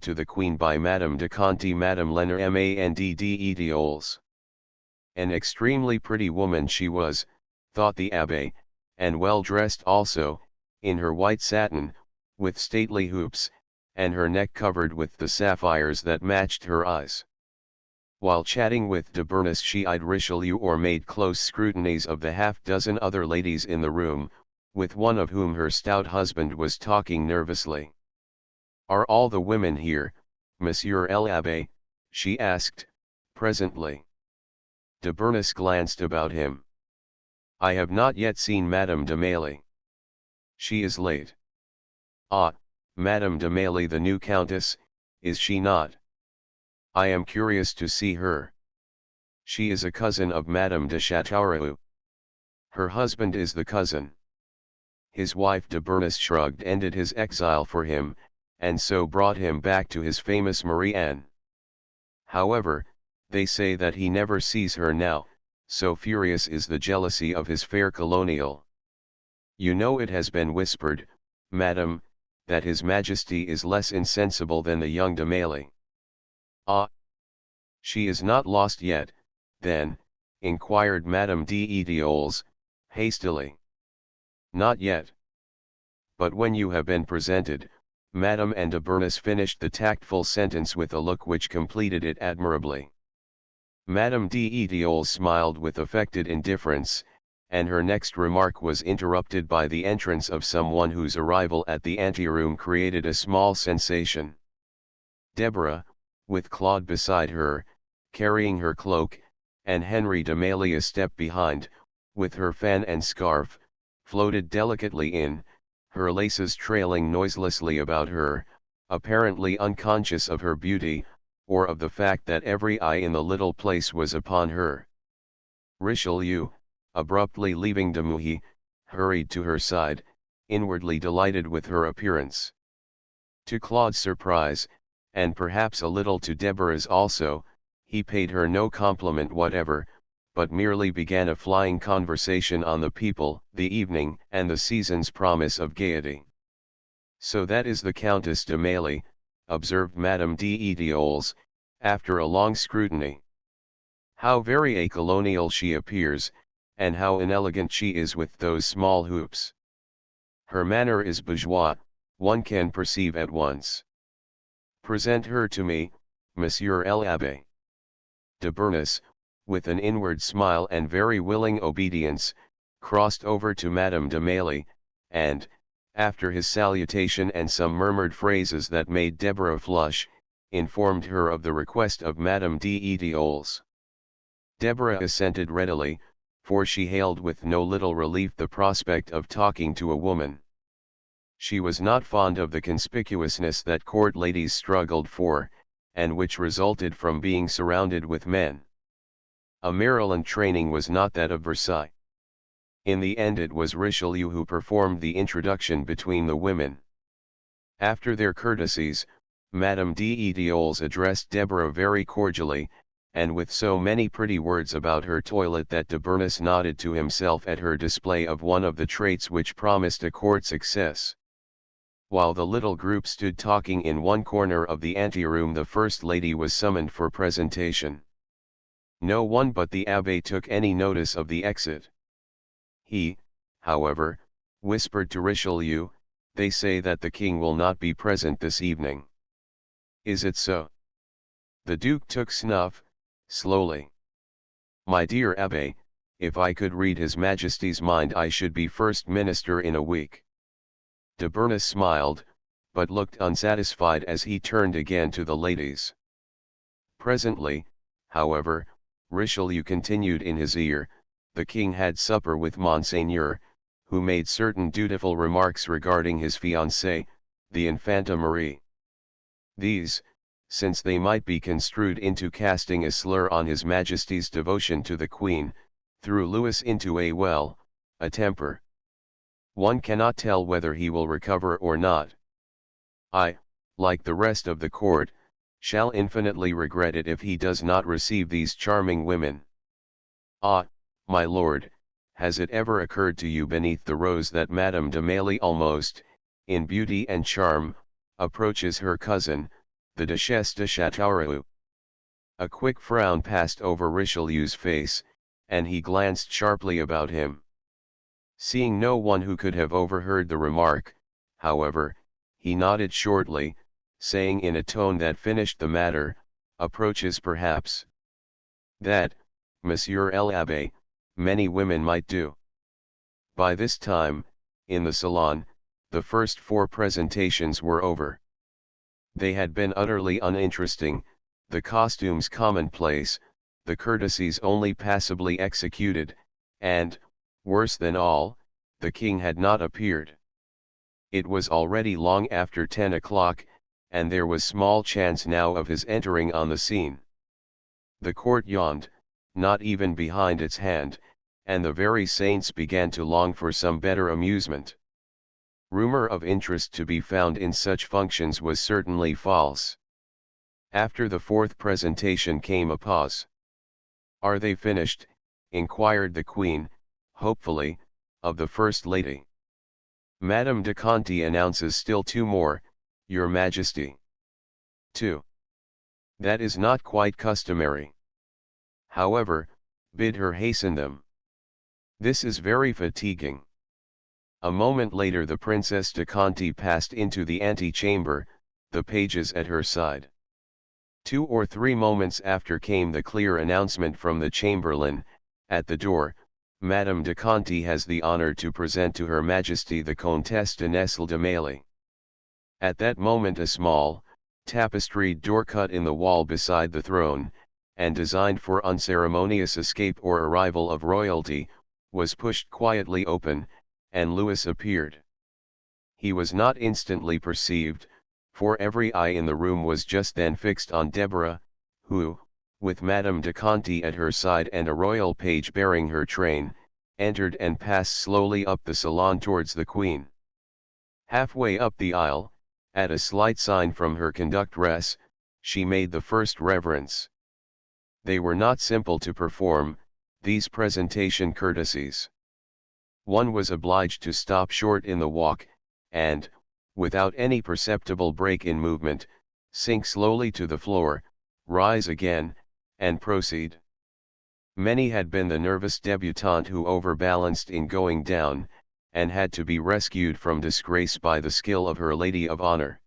to the Queen by Madame de Conti Madame Lenner Mand'Etioles. An extremely pretty woman she was, thought the abbe, and well dressed also, in her white satin, with stately hoops, and her neck covered with the sapphires that matched her eyes. While chatting with de Bernis she eyed Richelieu or made close scrutinies of the half-dozen other ladies in the room, with one of whom her stout husband was talking nervously. "Are all the women here, Monsieur l'Abbé?" she asked, presently. De Bernis glanced about him. "I have not yet seen Madame de Mailly. She is late." "Ah, Madame de Mailly the new countess, is she not? I am curious to see her. She is a cousin of Madame de Châteauroux. Her husband is the cousin." His wife de Bernis shrugged ended his exile for him, and so brought him back to his famous Marie-Anne. However, they say that he never sees her now, so furious is the jealousy of his fair colonial. You know it has been whispered, madam, that his majesty is less insensible than the young de Mailly. "Ah! She is not lost yet, then?" inquired Madame d'Etioles, hastily. "Not yet. But when you have been presented," Madame and de Bernis finished the tactful sentence with a look which completed it admirably. Madame d'Etioles smiled with affected indifference, and her next remark was interrupted by the entrance of someone whose arrival at the anteroom created a small sensation. Deborah, with Claude beside her, carrying her cloak, and Henry de Mailly a step behind, with her fan and scarf, floated delicately in, her laces trailing noiselessly about her, apparently unconscious of her beauty, or of the fact that every eye in the little place was upon her. Richelieu, abruptly leaving de Mouhy, hurried to her side, inwardly delighted with her appearance. To Claude's surprise, and perhaps a little to Deborah's also, he paid her no compliment whatever, but merely began a flying conversation on the people, the evening, and the season's promise of gaiety. "So that is the Countess de Mailly," observed Madame d'Etioles, after a long scrutiny. "How very a colonial she appears, and how inelegant she is with those small hoops. Her manner is bourgeois, one can perceive at once. Present her to me, Monsieur l'Abbé." De Bernis, with an inward smile and very willing obedience, crossed over to Madame de Mailly, and, after his salutation and some murmured phrases that made Deborah flush, informed her of the request of Madame d'Etioles. Deborah assented readily, for she hailed with no little relief the prospect of talking to a woman. She was not fond of the conspicuousness that court ladies struggled for, and which resulted from being surrounded with men. A Maryland training was not that of Versailles. In the end it was Richelieu who performed the introduction between the women. After their courtesies, Madame d'Etioles addressed Deborah very cordially, and with so many pretty words about her toilet that de Bernis nodded to himself at her display of one of the traits which promised a court success. While the little group stood talking in one corner of the anteroom, the First Lady was summoned for presentation. No one but the Abbé took any notice of the exit. He, however, whispered to Richelieu, "They say that the king will not be present this evening. Is it so?" The Duke took snuff, slowly. "My dear Abbé, if I could read His Majesty's mind I should be First Minister in a week." De Bernis smiled, but looked unsatisfied as he turned again to the ladies. Presently, however, Richelieu continued in his ear, the king had supper with Monseigneur, who made certain dutiful remarks regarding his fiancée, the Infanta Marie. These, since they might be construed into casting a slur on His Majesty's devotion to the Queen, threw Louis into a temper. One cannot tell whether he will recover or not. I, like the rest of the court, shall infinitely regret it if he does not receive these charming women. Ah, my lord, has it ever occurred to you beneath the rose that Madame de Mailly almost, in beauty and charm, approaches her cousin, the Duchesse de Châteauroux. A quick frown passed over Richelieu's face, and he glanced sharply about him. Seeing no one who could have overheard the remark, however, he nodded shortly, saying in a tone that finished the matter, "Approaches perhaps. That, Monsieur l'Abbé, many women might do." By this time, in the salon, the first 4 presentations were over. They had been utterly uninteresting, the costumes commonplace, the courtesies only passably executed, and, worse than all, the king had not appeared. It was already long after 10 o'clock, and there was small chance now of his entering on the scene. The court yawned, not even behind its hand, and the very saints began to long for some better amusement. Rumor of interest to be found in such functions was certainly false. After the 4th presentation came a pause. "Are they finished?" inquired the Queen, hopefully, of the First Lady. "Madame de Conti announces still 2 more, Your Majesty." "2. That is not quite customary. However, bid her hasten them. This is very fatiguing." A moment later the Princess de Conti passed into the ante-chamber, the pages at her side. 2 or 3 moments after came the clear announcement from the chamberlain, at the door, "Madame de Conti has the honor to present to Her Majesty the Comtesse de Nesle de Mailly." At that moment a small, tapestried door cut in the wall beside the throne, and designed for unceremonious escape or arrival of royalty, was pushed quietly open, and Louis appeared. He was not instantly perceived, for every eye in the room was just then fixed on Deborah, who, with Madame de Conti at her side and a royal page bearing her train, entered and passed slowly up the salon towards the Queen. Halfway up the aisle, at a slight sign from her conductress, she made the first reverence. They were not simple to perform, these presentation courtesies. One was obliged to stop short in the walk, and, without any perceptible break in movement, sink slowly to the floor, rise again, and proceed. Many had been the nervous debutante who overbalanced in going down, and had to be rescued from disgrace by the skill of her lady of honor.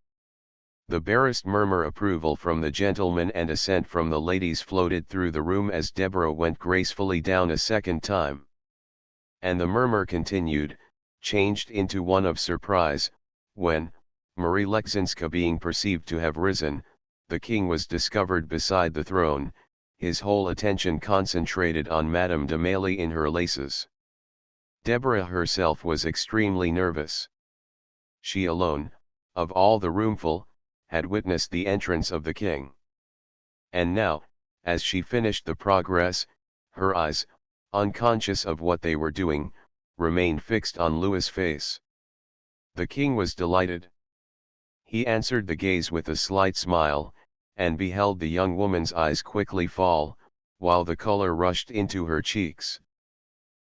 The barest murmur approval from the gentlemen and assent from the ladies floated through the room as Deborah went gracefully down a second time. And the murmur continued, changed into one of surprise, when, Marie Leczinska being perceived to have risen, the king was discovered beside the throne, his whole attention concentrated on Madame de Mailly in her laces. Deborah herself was extremely nervous. She alone, of all the roomful, had witnessed the entrance of the king. And now, as she finished the progress, her eyes, unconscious of what they were doing, remained fixed on Louis' face. The king was delighted. He answered the gaze with a slight smile, and beheld the young woman's eyes quickly fall, while the color rushed into her cheeks.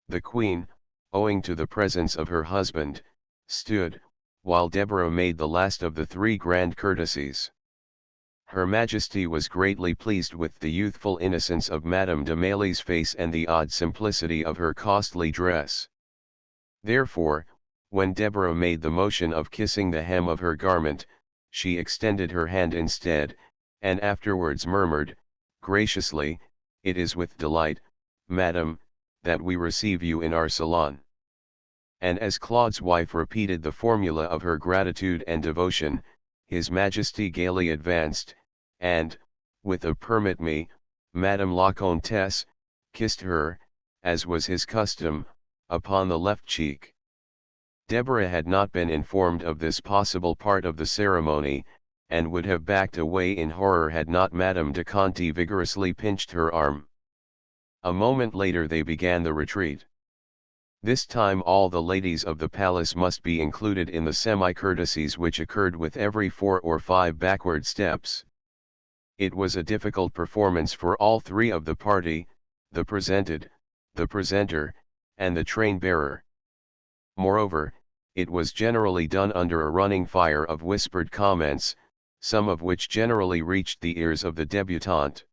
The Queen, owing to the presence of her husband, stood, while Deborah made the last of the 3 grand courtesies. Her Majesty was greatly pleased with the youthful innocence of Madame de Mailly's face and the odd simplicity of her costly dress. Therefore, when Deborah made the motion of kissing the hem of her garment, she extended her hand instead, and afterwards murmured, graciously, "It is with delight, Madame, that we receive you in our salon." And as Claude's wife repeated the formula of her gratitude and devotion, His Majesty gaily advanced, and, with a "Permit me, Madame la Comtesse," kissed her, as was his custom, upon the left cheek. Deborah had not been informed of this possible part of the ceremony, and would have backed away in horror had not Madame de Conti vigorously pinched her arm. A moment later they began the retreat. This time all the ladies of the palace must be included in the semi-courtesies which occurred with every 4 or 5 backward steps. It was a difficult performance for all 3 of the party, the presented, the presenter, and the train-bearer. Moreover, it was generally done under a running fire of whispered comments, some of which generally reached the ears of the debutante.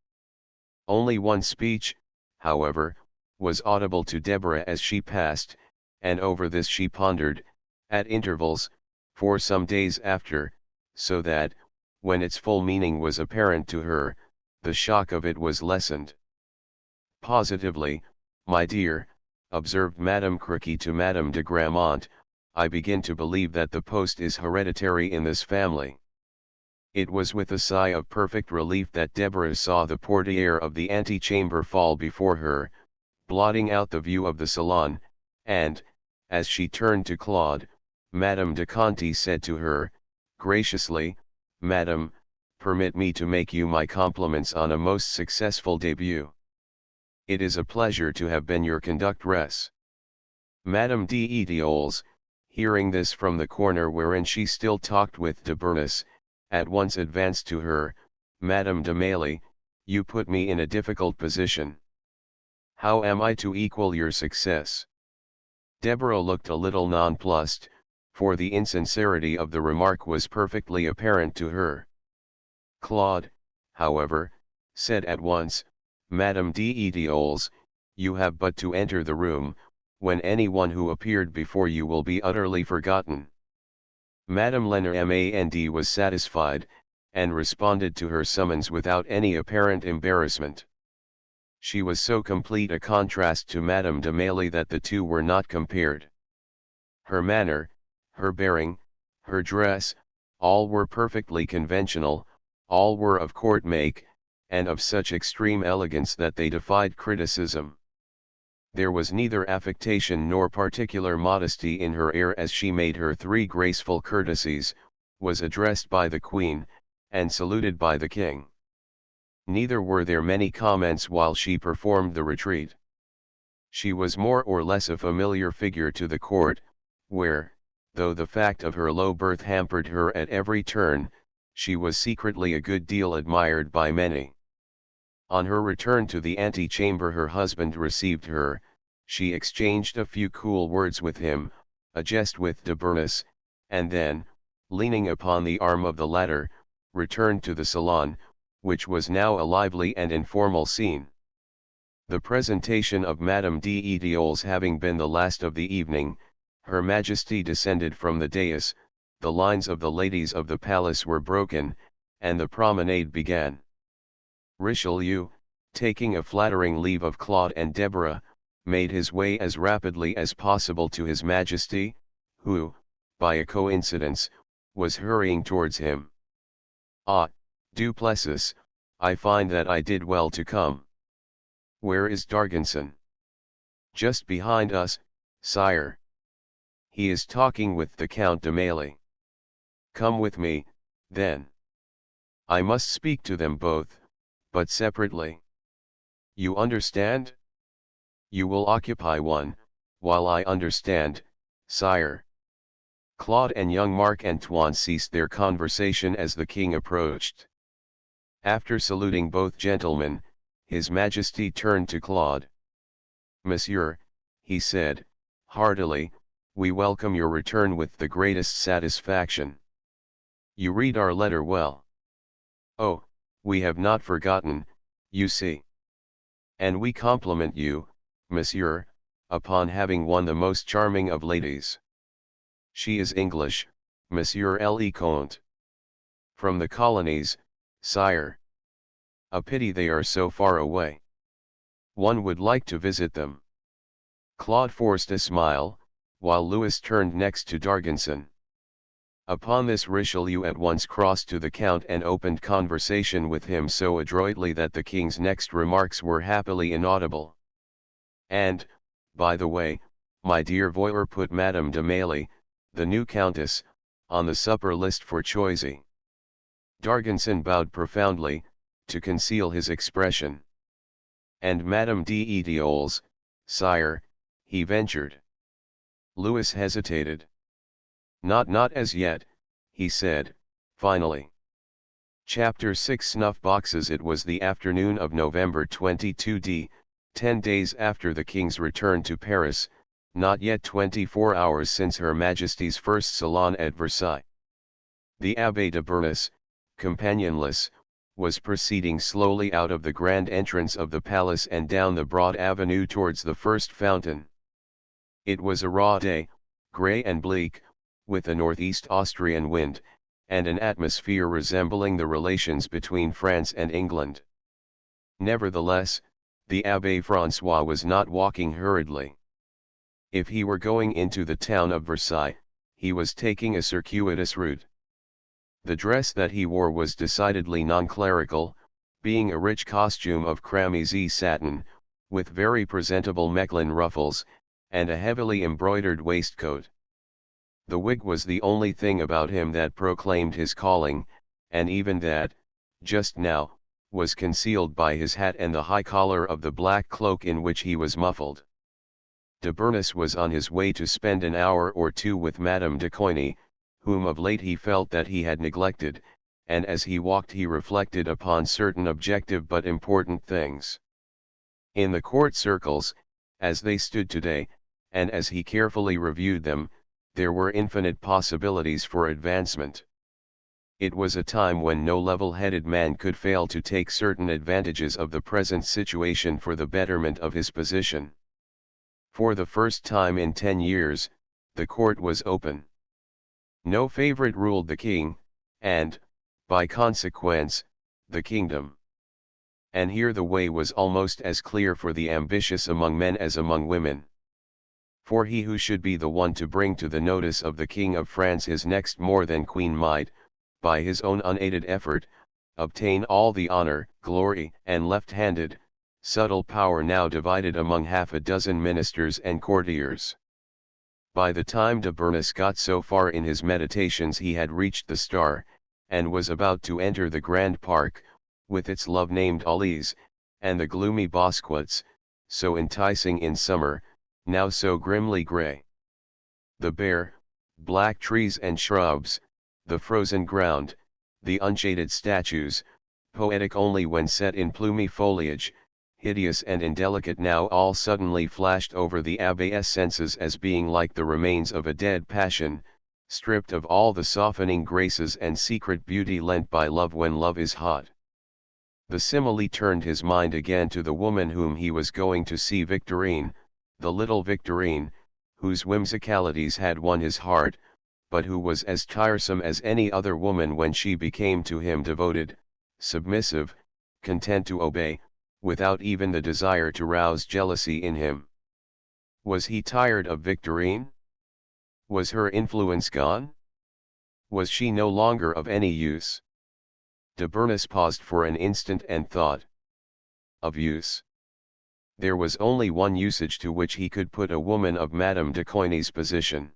Only one speech, however, was audible to Deborah as she passed, and over this she pondered, at intervals, for some days after, so that, when its full meaning was apparent to her, the shock of it was lessened. "Positively, my dear," observed Madame Crequy to Madame de Gramont, "I begin to believe that the post is hereditary in this family." It was with a sigh of perfect relief that Deborah saw the portière of the antechamber fall before her, blotting out the view of the salon, and, as she turned to Claude, Madame de Conti said to her, graciously, "Madame, permit me to make you my compliments on a most successful début. It is a pleasure to have been your conductress." Madame d'Etioles, hearing this from the corner wherein she still talked with de Bernis, at once advanced to her. "Madame de Mailly, you put me in a difficult position. How am I to equal your success?" Deborah looked a little nonplussed, for the insincerity of the remark was perfectly apparent to her. Claude, however, said at once, "Madame d'Etioles, you have but to enter the room, when anyone who appeared before you will be utterly forgotten." Madame Lenormand was satisfied, and responded to her summons without any apparent embarrassment. She was so complete a contrast to Madame de Mailly that the two were not compared. Her manner, her bearing, her dress, all were perfectly conventional, all were of court make, and of such extreme elegance that they defied criticism. There was neither affectation nor particular modesty in her air as she made her three graceful courtesies, was addressed by the Queen, and saluted by the King. Neither were there many comments while she performed the retreat. She was more or less a familiar figure to the court, where, though the fact of her low birth hampered her at every turn, she was secretly a good deal admired by many. On her return to the antechamber her husband received her, she exchanged a few cool words with him, a jest with de Bernis, and then, leaning upon the arm of the latter, returned to the salon, which was now a lively and informal scene. The presentation of Madame d'Etioles having been the last of the evening, Her Majesty descended from the dais, the lines of the ladies of the palace were broken, and the promenade began. Richelieu, taking a flattering leave of Claude and Deborah, made his way as rapidly as possible to His Majesty, who, by a coincidence, was hurrying towards him. "Ah, Duplessis, I find that I did well to come. Where is D'Argenson?" "Just behind us, sire. He is talking with the Count de Mailly." "Come with me, then. I must speak to them both, but separately. You understand? You will occupy one, while I understand, sire." Claude and young Marc-Antoine ceased their conversation as the king approached. After saluting both gentlemen, His Majesty turned to Claude. "Monsieur," he said, heartily, "we welcome your return with the greatest satisfaction. You read our letter well. Oh, we have not forgotten, you see. And we compliment you, monsieur, upon having won the most charming of ladies. She is English, Monsieur le Comte. From the colonies, sire. A pity they are so far away. One would like to visit them." Claude forced a smile, while Louis turned next to D'Argenson. Upon this Richelieu at once crossed to the Count and opened conversation with him so adroitly that the king's next remarks were happily inaudible. "And, by the way, my dear Voyer put Madame de Mailly, the new countess, on the supper list for Choisy." D'Argenson bowed profoundly, to conceal his expression. "And Madame d'Etioles, sire," he ventured. Louis hesitated. Not as yet," he said, finally. Chapter 6 Snuff Boxes. It was the afternoon of November 22d, 10 days after the king's return to Paris, not yet 24 hours since Her Majesty's first salon at Versailles. The Abbé de Bernis, companionless, was proceeding slowly out of the grand entrance of the palace and down the broad avenue towards the first fountain. It was a raw day, grey and bleak, with a northeast Austrian wind, and an atmosphere resembling the relations between France and England. Nevertheless, the Abbé François was not walking hurriedly. If he were going into the town of Versailles, he was taking a circuitous route. The dress that he wore was decidedly non-clerical, being a rich costume of cramoisi satin, with very presentable Mechlin ruffles, and a heavily embroidered waistcoat. The wig was the only thing about him that proclaimed his calling, and even that, just now, was concealed by his hat and the high collar of the black cloak in which he was muffled. De Bernis was on his way to spend an hour or two with Madame de Coigny, whom of late he felt that he had neglected, and as he walked he reflected upon certain objective but important things. In the court circles, as they stood today, and as he carefully reviewed them, there were infinite possibilities for advancement. It was a time when no level-headed man could fail to take certain advantages of the present situation for the betterment of his position. For the first time in 10 years, the court was open. No favorite ruled the king, and, by consequence, the kingdom. And here the way was almost as clear for the ambitious among men as among women. For he who should be the one to bring to the notice of the King of France his next more than queen might, by his own unaided effort, obtain all the honor, glory, and left-handed, subtle power now divided among half a dozen ministers and courtiers. By the time de Bernis got so far in his meditations he had reached the Star, and was about to enter the Grand Park, with its love-named alleys, and the gloomy bosquets, so enticing in summer, now so grimly grey. The bare, black trees and shrubs, the frozen ground, the unshaded statues, poetic only when set in plumy foliage, hideous and indelicate now all suddenly flashed over the abbé's senses as being like the remains of a dead passion, stripped of all the softening graces and secret beauty lent by love when love is hot. The simile turned his mind again to the woman whom he was going to see, Victorine, the little Victorine, whose whimsicalities had won his heart, but who was as tiresome as any other woman when she became to him devoted, submissive, content to obey, without even the desire to rouse jealousy in him. Was he tired of Victorine? Was her influence gone? Was she no longer of any use? De Bernis paused for an instant and thought. Of use? There was only one usage to which he could put a woman of Madame de Coigny's position.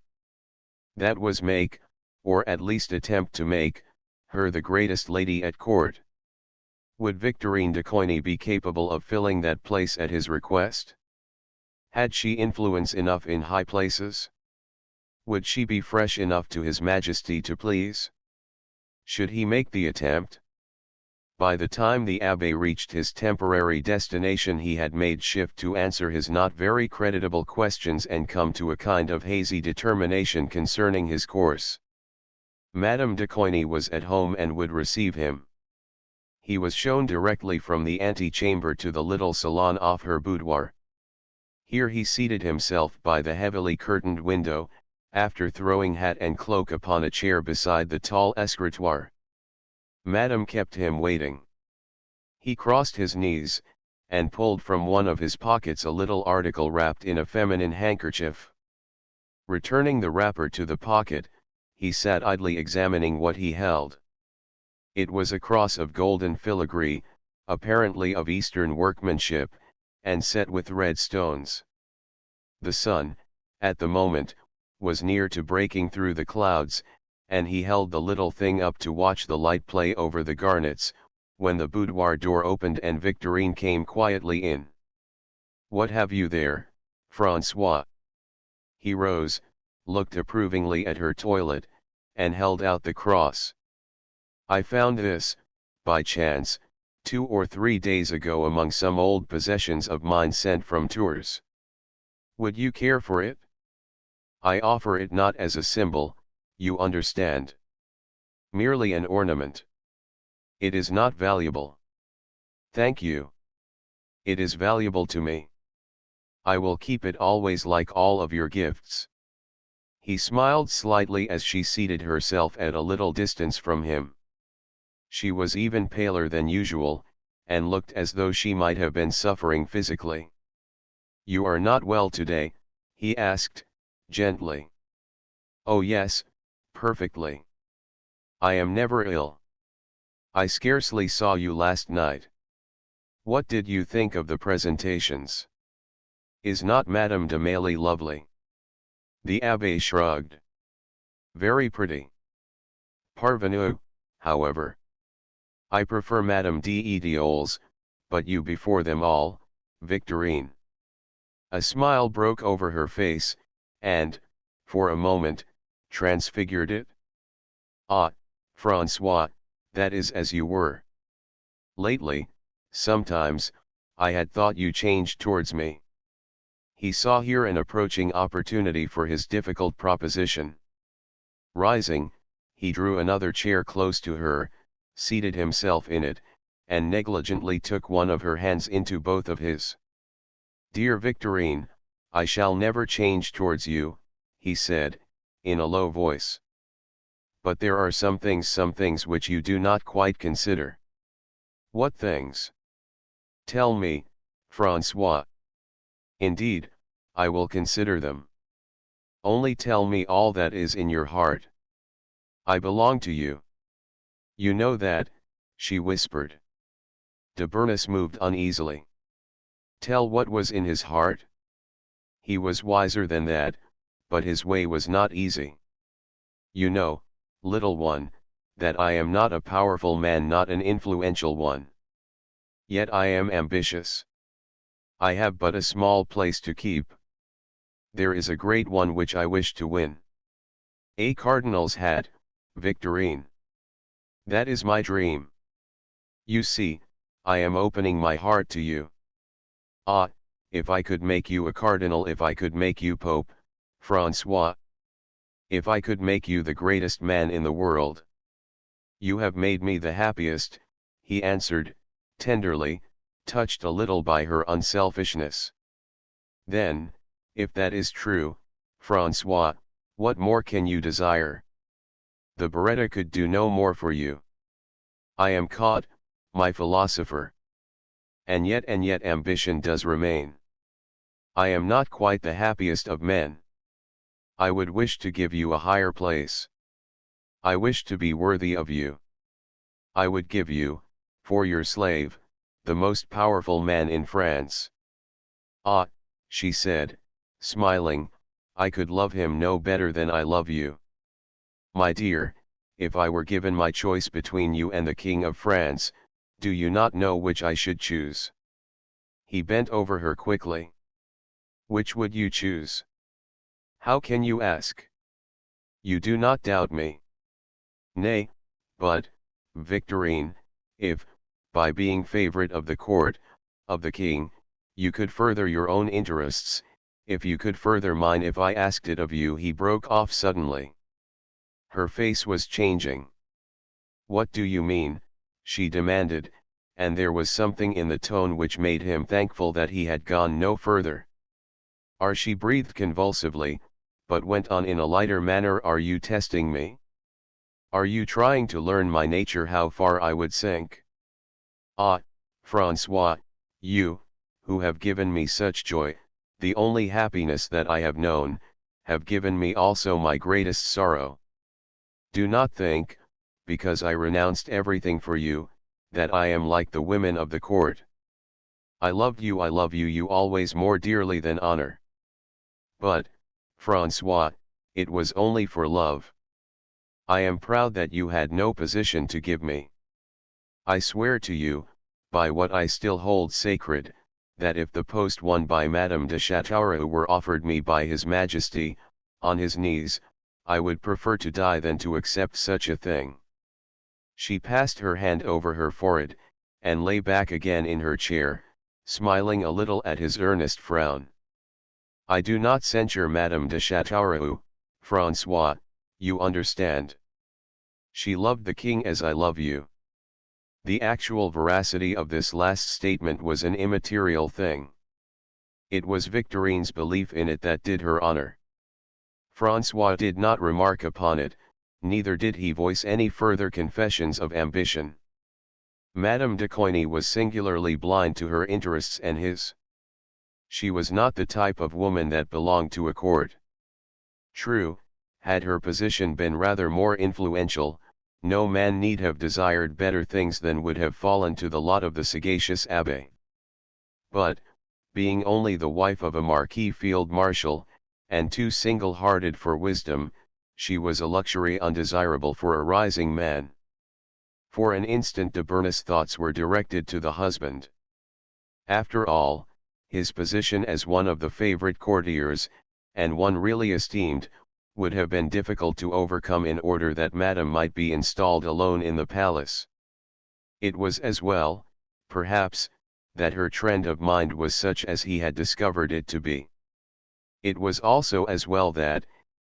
That was make, or at least attempt to make, her the greatest lady at court. Would Victorine de Coigny be capable of filling that place at his request? Had she influence enough in high places? Would she be fresh enough to his Majesty to please? Should he make the attempt? By the time the abbé reached his temporary destination he had made shift to answer his not very creditable questions and come to a kind of hazy determination concerning his course. Madame de Coigny was at home and would receive him. He was shown directly from the ante-chamber to the little salon off her boudoir. Here he seated himself by the heavily curtained window, after throwing hat and cloak upon a chair beside the tall escritoire. Madame kept him waiting. He crossed his knees, and pulled from one of his pockets a little article wrapped in a feminine handkerchief. Returning the wrapper to the pocket, he sat idly examining what he held. It was a cross of golden filigree, apparently of Eastern workmanship, and set with red stones. The sun, at the moment, was near to breaking through the clouds, and he held the little thing up to watch the light play over the garnets, when the boudoir door opened and Victorine came quietly in. "What have you there, François?" He rose, looked approvingly at her toilet, and held out the cross. "I found this, by chance, 2 or 3 days ago among some old possessions of mine sent from Tours. Would you care for it? I offer it not as a symbol, you understand. Merely an ornament. It is not valuable. Thank you. It is valuable to me. I will keep it always like all of your gifts. He smiled slightly as she seated herself at a little distance from him. She was even paler than usual, and looked as though she might have been suffering physically. You are not well today, he asked, gently. Oh yes, perfectly. I am never ill. I scarcely saw you last night. What did you think of the presentations? Is not Madame de Mailly lovely? The Abbé shrugged. Very pretty. Parvenu, however. I prefer Madame d'Etioles, but you before them all, Victorine. A smile broke over her face, and, for a moment, transfigured it. Ah, François, that is as you were. Lately, sometimes, I had thought you changed towards me. He saw here an approaching opportunity for his difficult proposition. Rising, he drew another chair close to her, seated himself in it, and negligently took one of her hands into both of his. Dear Victorine, I shall never change towards you, he said, in a low voice. But there are some things which you do not quite consider. What things? Tell me, François. Indeed, I will consider them. Only tell me all that is in your heart. I belong to you. You know that, she whispered. De Bernis moved uneasily. Tell what was in his heart? He was wiser than that, but his way was not easy. You know, little one, that I am not a powerful man, not an influential one. Yet I am ambitious. I have but a small place to keep. There is a great one which I wish to win. A cardinal's hat, Victorine. That is my dream. You see, I am opening my heart to you. Ah, if I could make you a cardinal, if I could make you pope, François. If I could make you the greatest man in the world. You have made me the happiest, he answered, tenderly, touched a little by her unselfishness. Then, if that is true, François, what more can you desire? The Beretta could do no more for you. I am caught, my philosopher. And yet ambition does remain. I am not quite the happiest of men. I would wish to give you a higher place. I wish to be worthy of you. I would give you, for your slave, the most powerful man in France. Ah, she said, smiling, I could love him no better than I love you. My dear, if I were given my choice between you and the King of France, do you not know which I should choose? He bent over her quickly. Which would you choose? How can you ask? You do not doubt me. Nay, but, Victorine, if, by being favorite of the court, of the king, you could further your own interests, if you could further mine, if I asked it of you. He broke off suddenly. Her face was changing. What do you mean? She demanded, and there was something in the tone which made him thankful that he had gone no further. She breathed convulsively, but went on in a lighter manner. Are you testing me? Are you trying to learn my nature, how far I would sink? Ah, François, you, who have given me such joy, the only happiness that I have known, have given me also my greatest sorrow. Do not think, because I renounced everything for you, that I am like the women of the court. I love you always more dearly than honor. But, François, it was only for love. I am proud that you had no position to give me. I swear to you, by what I still hold sacred, that if the post won by Madame de Châteauroux were offered me by His Majesty, on his knees, I would prefer to die than to accept such a thing. She passed her hand over her forehead, and lay back again in her chair, smiling a little at his earnest frown. I do not censure Madame de Châteauroux, François, you understand. She loved the king as I love you. The actual veracity of this last statement was an immaterial thing. It was Victorine's belief in it that did her honor. François did not remark upon it, neither did he voice any further confessions of ambition. Madame de Coigny was singularly blind to her interests and his. She was not the type of woman that belonged to a court. True, had her position been rather more influential, no man need have desired better things than would have fallen to the lot of the sagacious abbé. But, being only the wife of a Marquis Field Marshal, and too single-hearted for wisdom, she was a luxury undesirable for a rising man. For an instant de Bernis' thoughts were directed to the husband. After all, his position as one of the favorite courtiers, and one really esteemed, would have been difficult to overcome in order that Madame might be installed alone in the palace. It was as well, perhaps, that her trend of mind was such as he had discovered it to be. It was also as well that,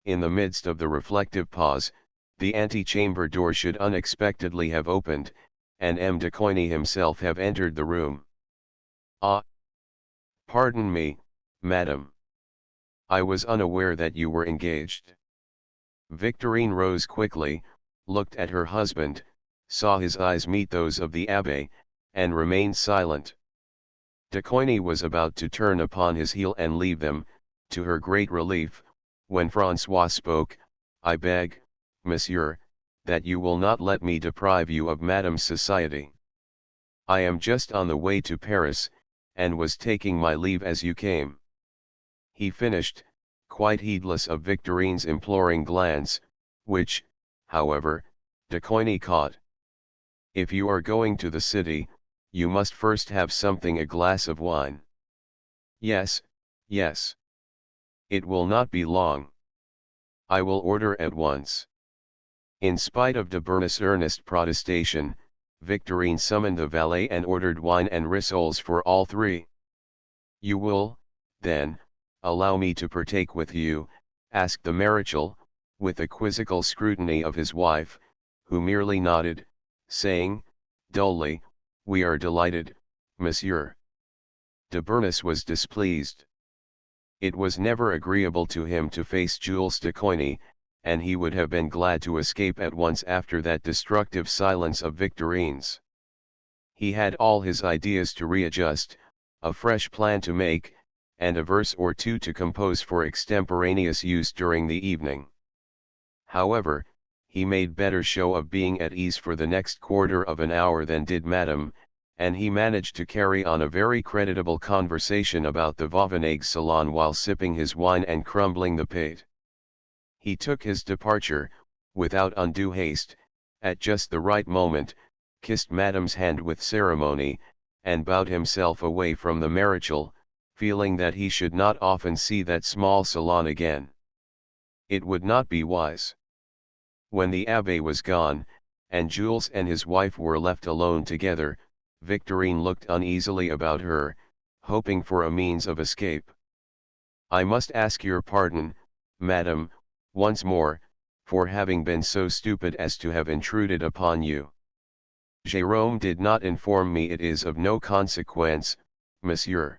in the midst of the reflective pause, the antechamber door should unexpectedly have opened, and M. de Coigny himself have entered the room. "Ah! Pardon me, madam. I was unaware that you were engaged." Victorine rose quickly, looked at her husband, saw his eyes meet those of the abbé, and remained silent. De Coigny was about to turn upon his heel and leave them, to her great relief, when François spoke. "I beg, monsieur, that you will not let me deprive you of Madame's society. I am just on the way to Paris, and was taking my leave as you came." He finished, quite heedless of Victorine's imploring glance, which, however, de Coigny caught. "If you are going to the city, you must first have something, a glass of wine." "Yes, yes. It will not be long. I will order at once." In spite of de Bernis' earnest protestation, Victorine summoned the valet and ordered wine and rissoles for all three. "You will, then, allow me to partake with you?" asked the Marechal, with a quizzical scrutiny of his wife, who merely nodded, saying, dully, "We are delighted, monsieur." De Bernis was displeased. It was never agreeable to him to face Jules de Coigny, and he would have been glad to escape at once after that destructive silence of Victorine's. He had all his ideas to readjust, a fresh plan to make, and a verse or two to compose for extemporaneous use during the evening. However, he made better show of being at ease for the next quarter of an hour than did Madame, and he managed to carry on a very creditable conversation about the Vauvenargues salon while sipping his wine and crumbling the pate. He took his departure, without undue haste, at just the right moment, kissed Madame's hand with ceremony, and bowed himself away from the Marechal, feeling that he should not often see that small salon again. It would not be wise. When the abbé was gone, and Jules and his wife were left alone together, Victorine looked uneasily about her, hoping for a means of escape. "I must ask your pardon, madame, once more, for having been so stupid as to have intruded upon you. Jérôme did not inform me. It is of no consequence, monsieur.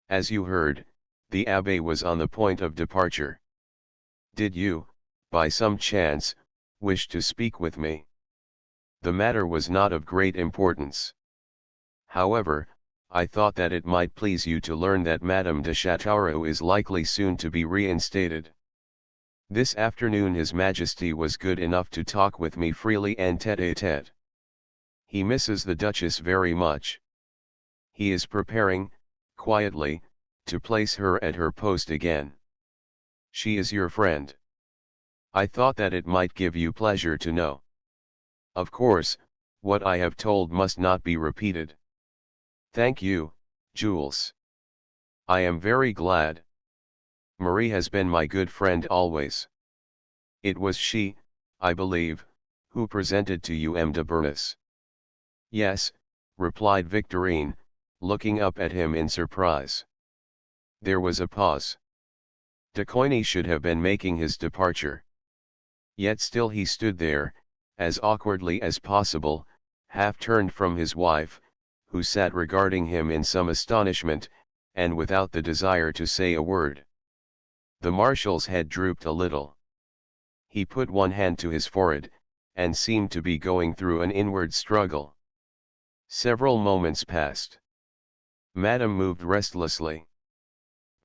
As you heard, the abbé was on the point of departure. Did you, by some chance, wish to speak with me?" The matter was not of great importance. "However, I thought that it might please you to learn that Madame de Châteauroux is likely soon to be reinstated. This afternoon His Majesty was good enough to talk with me freely and tête-à-tête. He misses the Duchess very much. He is preparing, quietly, to place her at her post again. She is your friend. I thought that it might give you pleasure to know. Of course, what I have told must not be repeated." "Thank you, Jules. I am very glad. Marie has been my good friend always. It was she, I believe, who presented to you M. de Bernis." "Yes," replied Victorine, looking up at him in surprise. There was a pause. De Coigny should have been making his departure. Yet still he stood there, as awkwardly as possible, half turned from his wife, who sat regarding him in some astonishment, and without the desire to say a word. The marshal's head drooped a little. He put one hand to his forehead, and seemed to be going through an inward struggle. Several moments passed. Madame moved restlessly.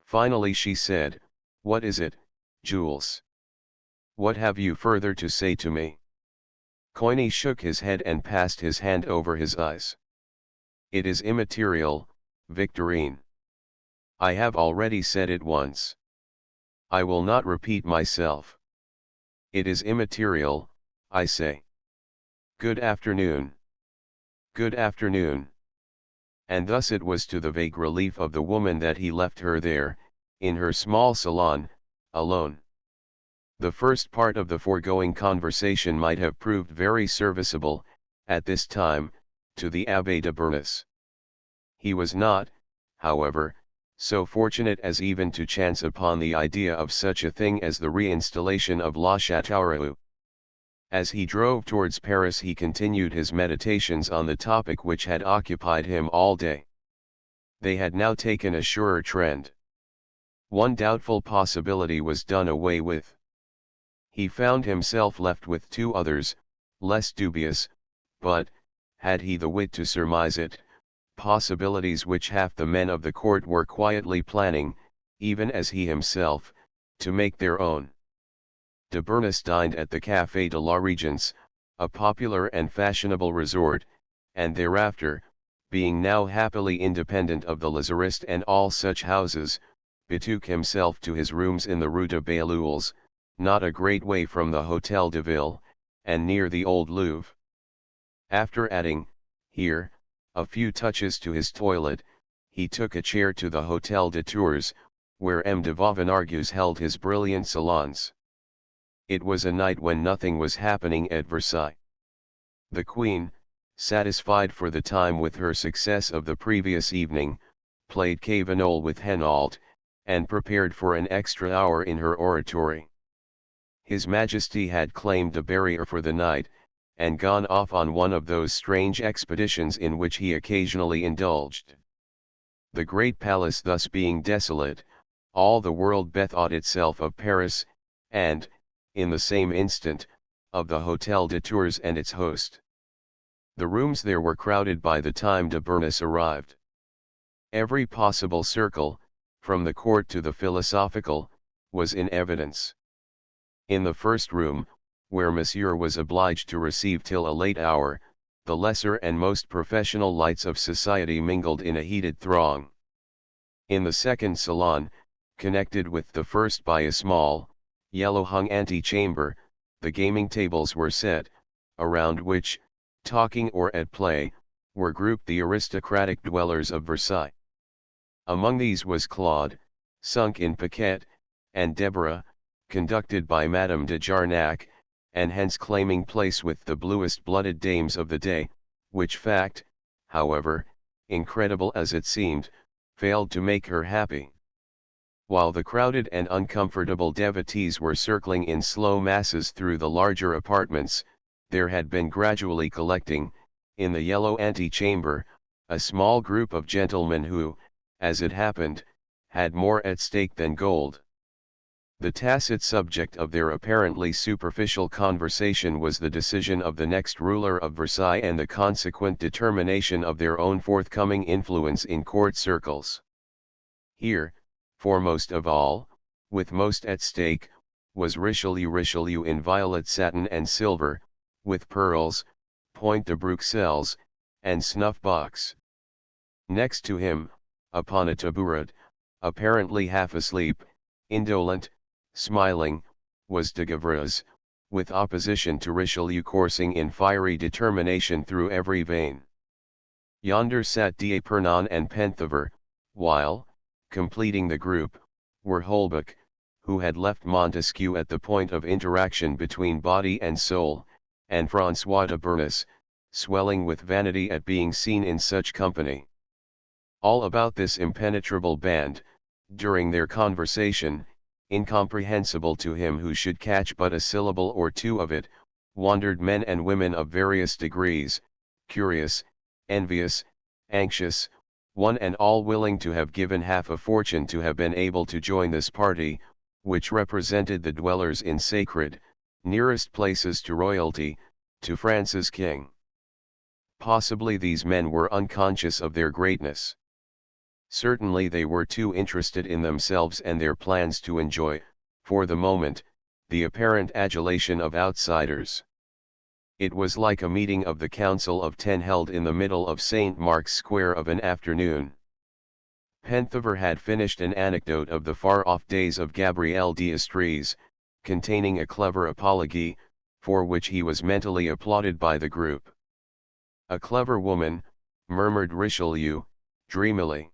Finally she said, "What is it, Jules? What have you further to say to me?" Coigny shook his head and passed his hand over his eyes. "It is immaterial, Victorine. I have already said it once. I will not repeat myself. It is immaterial, I say. Good afternoon." "Good afternoon." And thus it was to the vague relief of the woman that he left her there, in her small salon, alone. The first part of the foregoing conversation might have proved very serviceable, at this time, to the Abbé de Bernis. He was not, however, so fortunate as even to chance upon the idea of such a thing as the reinstallation of La Châteauroux. As he drove towards Paris he continued his meditations on the topic which had occupied him all day. They had now taken a surer trend. One doubtful possibility was done away with. He found himself left with two others, less dubious, but, had he the wit to surmise it, possibilities which half the men of the court were quietly planning, even as he himself, to make their own. De Bernis dined at the Café de la Régence, a popular and fashionable resort, and thereafter, being now happily independent of the Lazariste and all such houses, betook himself to his rooms in the Rue de Bailleul, not a great way from the Hôtel de Ville, and near the Old Louvre. After adding, here, a few touches to his toilet, he took a chair to the Hôtel de Tours, where M. de Vauvenargues held his brilliant salons. It was a night when nothing was happening at Versailles. The Queen, satisfied for the time with her success of the previous evening, played Cavanole with Henault, and prepared for an extra hour in her oratory. His Majesty had claimed a barrier for the night, and gone off on one of those strange expeditions in which he occasionally indulged. The great palace thus being desolate, all the world bethought itself of Paris, and, in the same instant, of the Hôtel de Tours and its host. The rooms there were crowded by the time de Bernis arrived. Every possible circle, from the court to the philosophical, was in evidence. In the first room, where Monsieur was obliged to receive till a late hour, the lesser and most professional lights of society mingled in a heated throng. In the second salon, connected with the first by a small, yellow-hung ante-chamber, the gaming tables were set, around which, talking or at play, were grouped the aristocratic dwellers of Versailles. Among these was Claude, sunk in piquet, and Deborah, conducted by Madame de Jarnac, and hence claiming place with the bluest-blooded dames of the day, which fact, however, incredible as it seemed, failed to make her happy. While the crowded and uncomfortable devotees were circling in slow masses through the larger apartments, there had been gradually collecting, in the yellow ante-chamber, a small group of gentlemen who, as it happened, had more at stake than gold. The tacit subject of their apparently superficial conversation was the decision of the next ruler of Versailles and the consequent determination of their own forthcoming influence in court circles. Here, foremost of all, with most at stake, was Richelieu in violet satin and silver, with pearls, point de Bruxelles, and snuff-box. Next to him, upon a tabouret, apparently half asleep, indolent, smiling, was de Gavreuse, with opposition to Richelieu coursing in fiery determination through every vein. Yonder sat d'Epernon and Penthièvre, while, completing the group, were Holbach, who had left Montesquieu at the point of interaction between body and soul, and François de Bernis, swelling with vanity at being seen in such company. All about this impenetrable band, during their conversation, incomprehensible to him who should catch but a syllable or two of it, wandered men and women of various degrees, curious, envious, anxious, one and all willing to have given half a fortune to have been able to join this party, which represented the dwellers in sacred, nearest places to royalty, to France's king. Possibly these men were unconscious of their greatness. Certainly they were too interested in themselves and their plans to enjoy, for the moment, the apparent adulation of outsiders. It was like a meeting of the Council of Ten held in the middle of St. Mark's Square of an afternoon. Penthiver had finished an anecdote of the far-off days of Gabrielle d'Estrées, containing a clever apology, for which he was mentally applauded by the group. "A clever woman," murmured Richelieu, dreamily.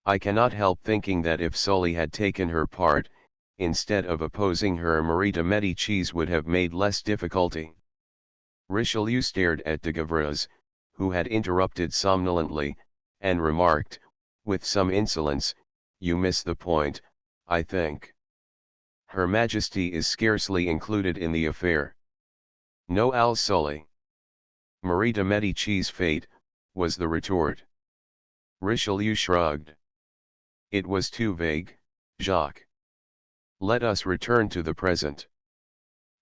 "I cannot help thinking that if Sully had taken her part, instead of opposing her, Marie de Médicis would have made less difficulty." Richelieu stared at de Gavras, who had interrupted somnolently, and remarked, with some insolence, "You miss the point, I think. Her Majesty is scarcely included in the affair." "No, Al Sully. Marie de Médicis' fate," was the retort. Richelieu shrugged. "It was too vague, Jacques. Let us return to the present."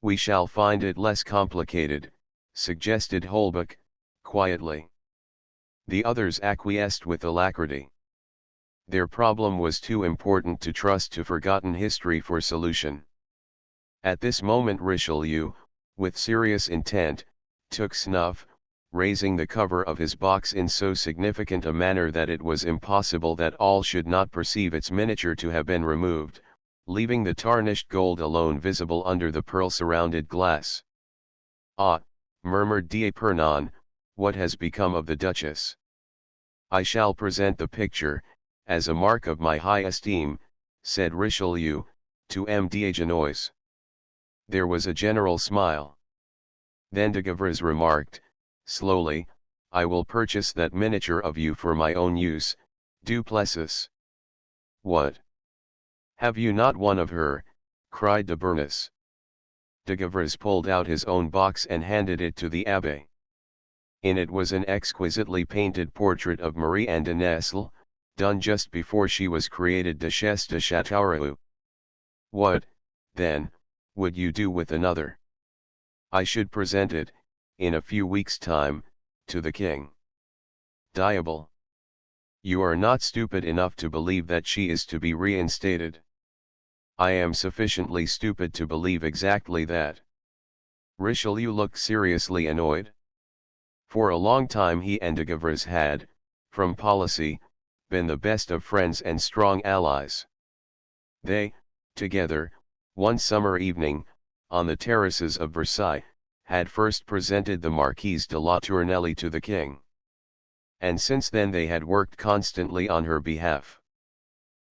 "We shall find it less complicated," suggested Holbach, quietly. The others acquiesced with alacrity. Their problem was too important to trust to forgotten history for solution. At this moment Richelieu, with serious intent, took snuff, raising the cover of his box in so significant a manner that it was impossible that all should not perceive its miniature to have been removed, leaving the tarnished gold alone visible under the pearl-surrounded glass. "Ah," murmured d'Epernon, "what has become of the Duchess?" "I shall present the picture, as a mark of my high esteem," said Richelieu, "to M. d'Agenais." There was a general smile. Then de Gavras remarked, slowly, "I will purchase that miniature of you for my own use, Duplessis." "What? Have you not one of her?" cried de Bernis. De Gavras pulled out his own box and handed it to the abbe. In it was an exquisitely painted portrait of Marie Anne de Nesle, done just before she was created Duchesse de Châteauroux. "What, then, would you do with another?" "I should present it, in a few weeks' time, to the king." "Diable! You are not stupid enough to believe that she is to be reinstated." "I am sufficiently stupid to believe exactly that." Richelieu looked seriously annoyed. For a long time he and de Gavras had, from policy, been the best of friends and strong allies. They, together, one summer evening, on the terraces of Versailles, had first presented the Marquise de la Tournelle to the king. And since then they had worked constantly on her behalf.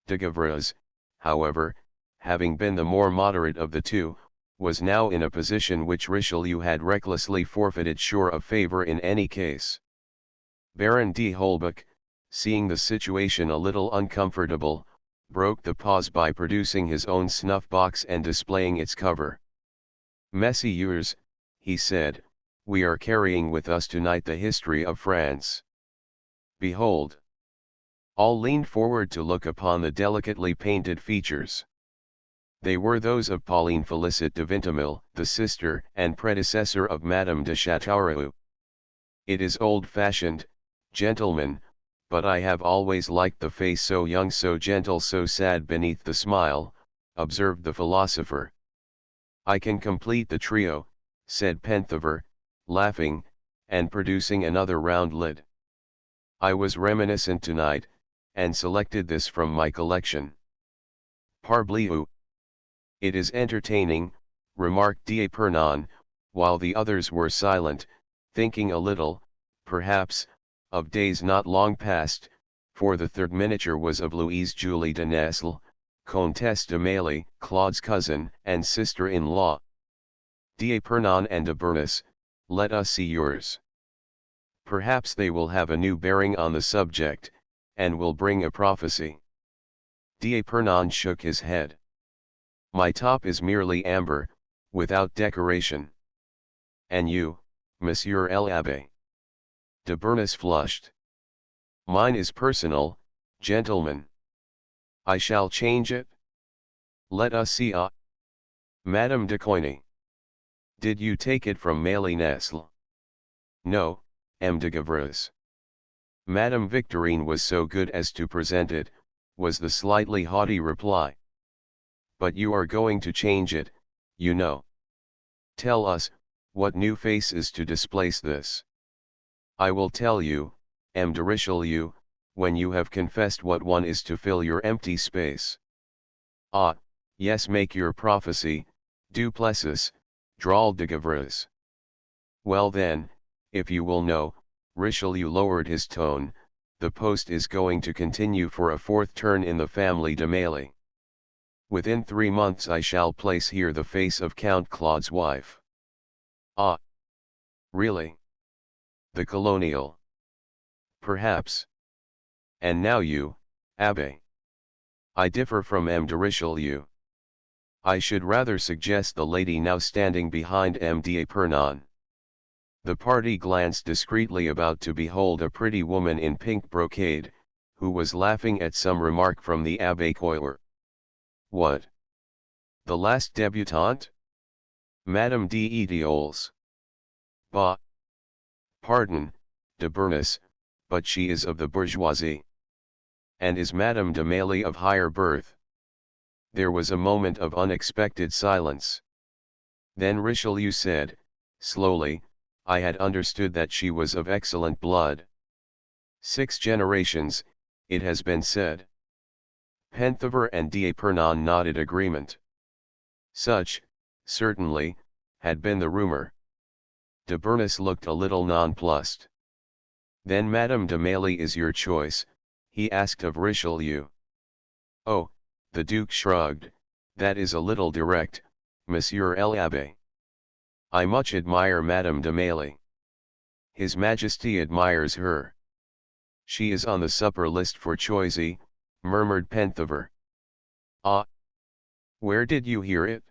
De Gavras, however, having been the more moderate of the two, was now in a position which Richelieu had recklessly forfeited, sure of favor in any case. Baron de Holbach, seeing the situation a little uncomfortable, broke the pause by producing his own snuff-box and displaying its cover. "Messieurs," he said, "we are carrying with us tonight the history of France. Behold." All leaned forward to look upon the delicately painted features. They were those of Pauline Félicité de Vintimille, the sister and predecessor of Madame de Châteauroux. "It is old-fashioned, gentlemen, but I have always liked the face so young, so gentle, so sad beneath the smile," observed the philosopher. "I can complete the trio," said Penthiver, laughing, and producing another round lid. "I was reminiscent tonight, and selected this from my collection." "Parbleu! It is entertaining," remarked d'Epernon, while the others were silent, thinking a little, perhaps, of days not long past, for the third miniature was of Louise Julie de Nesle, Comtesse de Mailly, Claude's cousin and sister-in-law. "D'Epernon and de Bernis, let us see yours. Perhaps they will have a new bearing on the subject, and will bring a prophecy." D'Epernon shook his head. "My top is merely amber, without decoration." "And you, Monsieur l'Abbé?" De Bernis flushed. Mine is personal, gentlemen. I shall change it. Let us see. Madame de Coigny. Did you take it from Mélie Nesle? No, M. de Gavreuse. Madame Victorine was so good as to present it, was the slightly haughty reply. But you are going to change it, you know. Tell us, what new face is to displace this? I will tell you, M. de Richelieu, when you have confessed what one is to fill your empty space. Ah, yes, make your prophecy, Duplessis, drawled de Gavreuse. Well then, if you will know, Richelieu lowered his tone, the post is going to continue for a fourth turn in the family de Mailly. Within 3 months I shall place here the face of Count Claude's wife. Ah! Really? The colonial? Perhaps. And now you, Abbé. I differ from M. de Richelieu. I should rather suggest the lady now standing behind M. d'Épernon. The party glanced discreetly about to behold a pretty woman in pink brocade, who was laughing at some remark from the Abbé Coiler. What? The last debutante? Madame d'Étioles. Bah! Pardon, de Bernis, but she is of the bourgeoisie. And is Madame de Mailly of higher birth? There was a moment of unexpected silence. Then Richelieu said, slowly, I had understood that she was of excellent blood. 6 generations, it has been said. Penthiver and d'Épernon nodded agreement. Such, certainly, had been the rumor. De Bernis looked a little nonplussed. Then Madame de Mailly is your choice, he asked of Richelieu. Oh, the Duke shrugged, that is a little direct, Monsieur l'Abbé. I much admire Madame de Mailly. His Majesty admires her. She is on the supper list for Choisy, murmured Penthiver. Ah! Where did you hear it?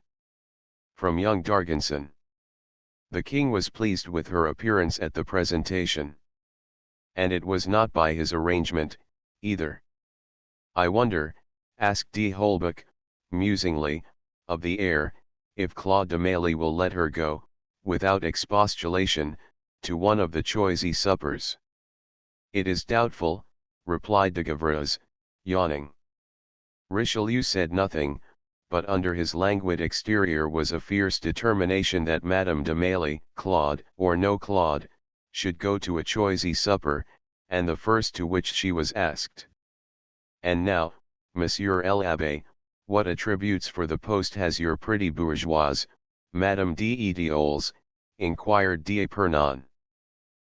From young D'Argenson. The king was pleased with her appearance at the presentation. And it was not by his arrangement, either. I wonder, asked d'Holbach, musingly, of the heir, if Claude de Mailly will let her go, without expostulation, to one of the Choisy suppers. It is doubtful, replied de Gavreuse, yawning. Richelieu said nothing, but under his languid exterior was a fierce determination that Madame de Mailly, Claude, or no Claude, should go to a Choisy supper, and the first to which she was asked. And now, Monsieur l'Abbé, what attributes for the post has your pretty bourgeoise, Madame d'Étioles, inquired d'Épernon.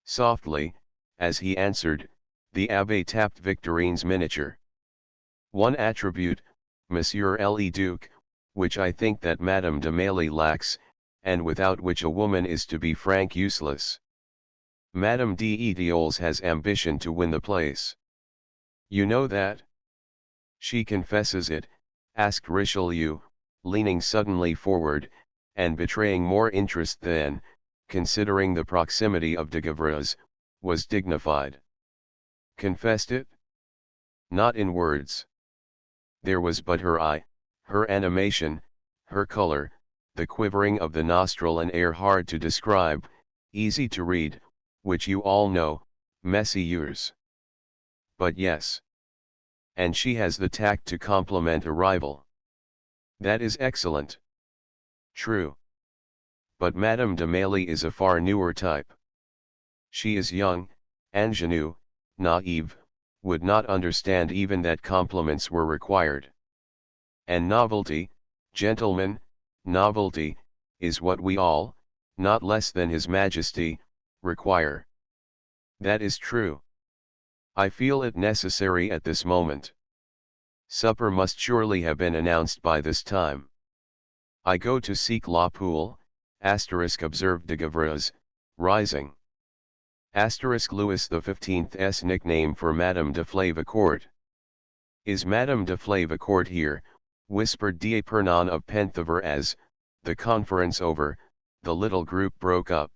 Softly, as he answered, the Abbé tapped Victorine's miniature. One attribute, Monsieur le Duc, which I think that Madame de Mailly lacks, and without which a woman is to be frank useless. Madame d'Étioles has ambition to win the place. You know that? She confesses it, asked Richelieu, leaning suddenly forward, and betraying more interest than, considering the proximity of de Gavreuse, was dignified. Confessed it? Not in words. There was but her eye, her animation, her color, the quivering of the nostril, an air hard to describe, easy to read, which you all know, messieurs. But yes. And she has the tact to compliment a rival. That is excellent. True. But Madame de Mailly is a far newer type. She is young, ingénue, naive, would not understand even that compliments were required. And novelty, gentlemen, novelty, is what we all, not less than His Majesty, require. That is true. I feel it necessary at this moment. Supper must surely have been announced by this time. I go to seek La Poule, observed de Gavreuse, rising. Louis XV's nickname for Madame de Flavicourt. Is Madame de Flavicourt here? Whispered d'Épernon of Penthiver as, the conference over, the little group broke up.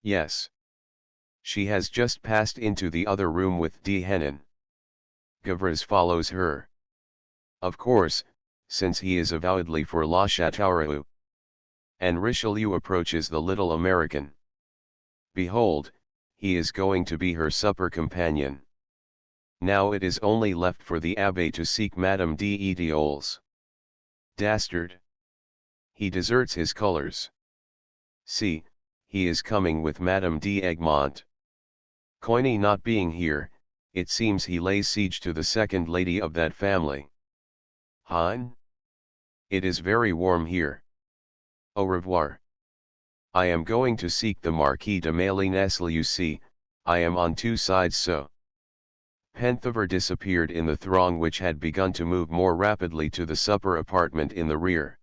Yes. She has just passed into the other room with D. Hennin. Gavras follows her. Of course, since he is avowedly for La Chateauroux. And Richelieu approaches the little American. Behold, he is going to be her supper companion. Now it is only left for the Abbé to seek Madame d'Etioles. Dastard! He deserts his colors. See, he is coming with Madame d'Egmont. Coigny not being here, it seems he lays siege to the second lady of that family. Hein? It is very warm here. Au revoir. I am going to seek the Marquis de Mailly-Nesle. You see, I am on two sides so. Penthiver disappeared in the throng which had begun to move more rapidly to the supper apartment in the rear.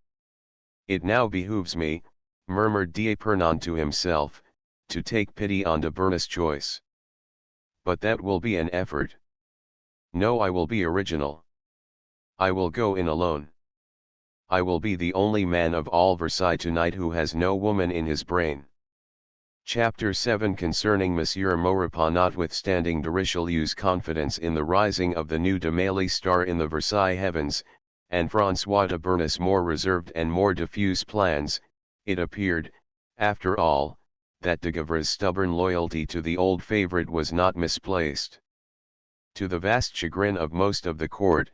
It now behooves me, murmured d'Epernon to himself, to take pity on de Bernas's choice. But that will be an effort. No, I will be original. I will go in alone. I will be the only man of all Versailles tonight who has no woman in his brain. Chapter 7 Concerning Monsieur Maurepas. Notwithstanding de Richelieu's confidence in the rising of the new de Mailly star in the Versailles heavens, and François de Bernas's more reserved and more diffuse plans, it appeared, after all, that de Gavras' stubborn loyalty to the old favourite was not misplaced. To the vast chagrin of most of the court,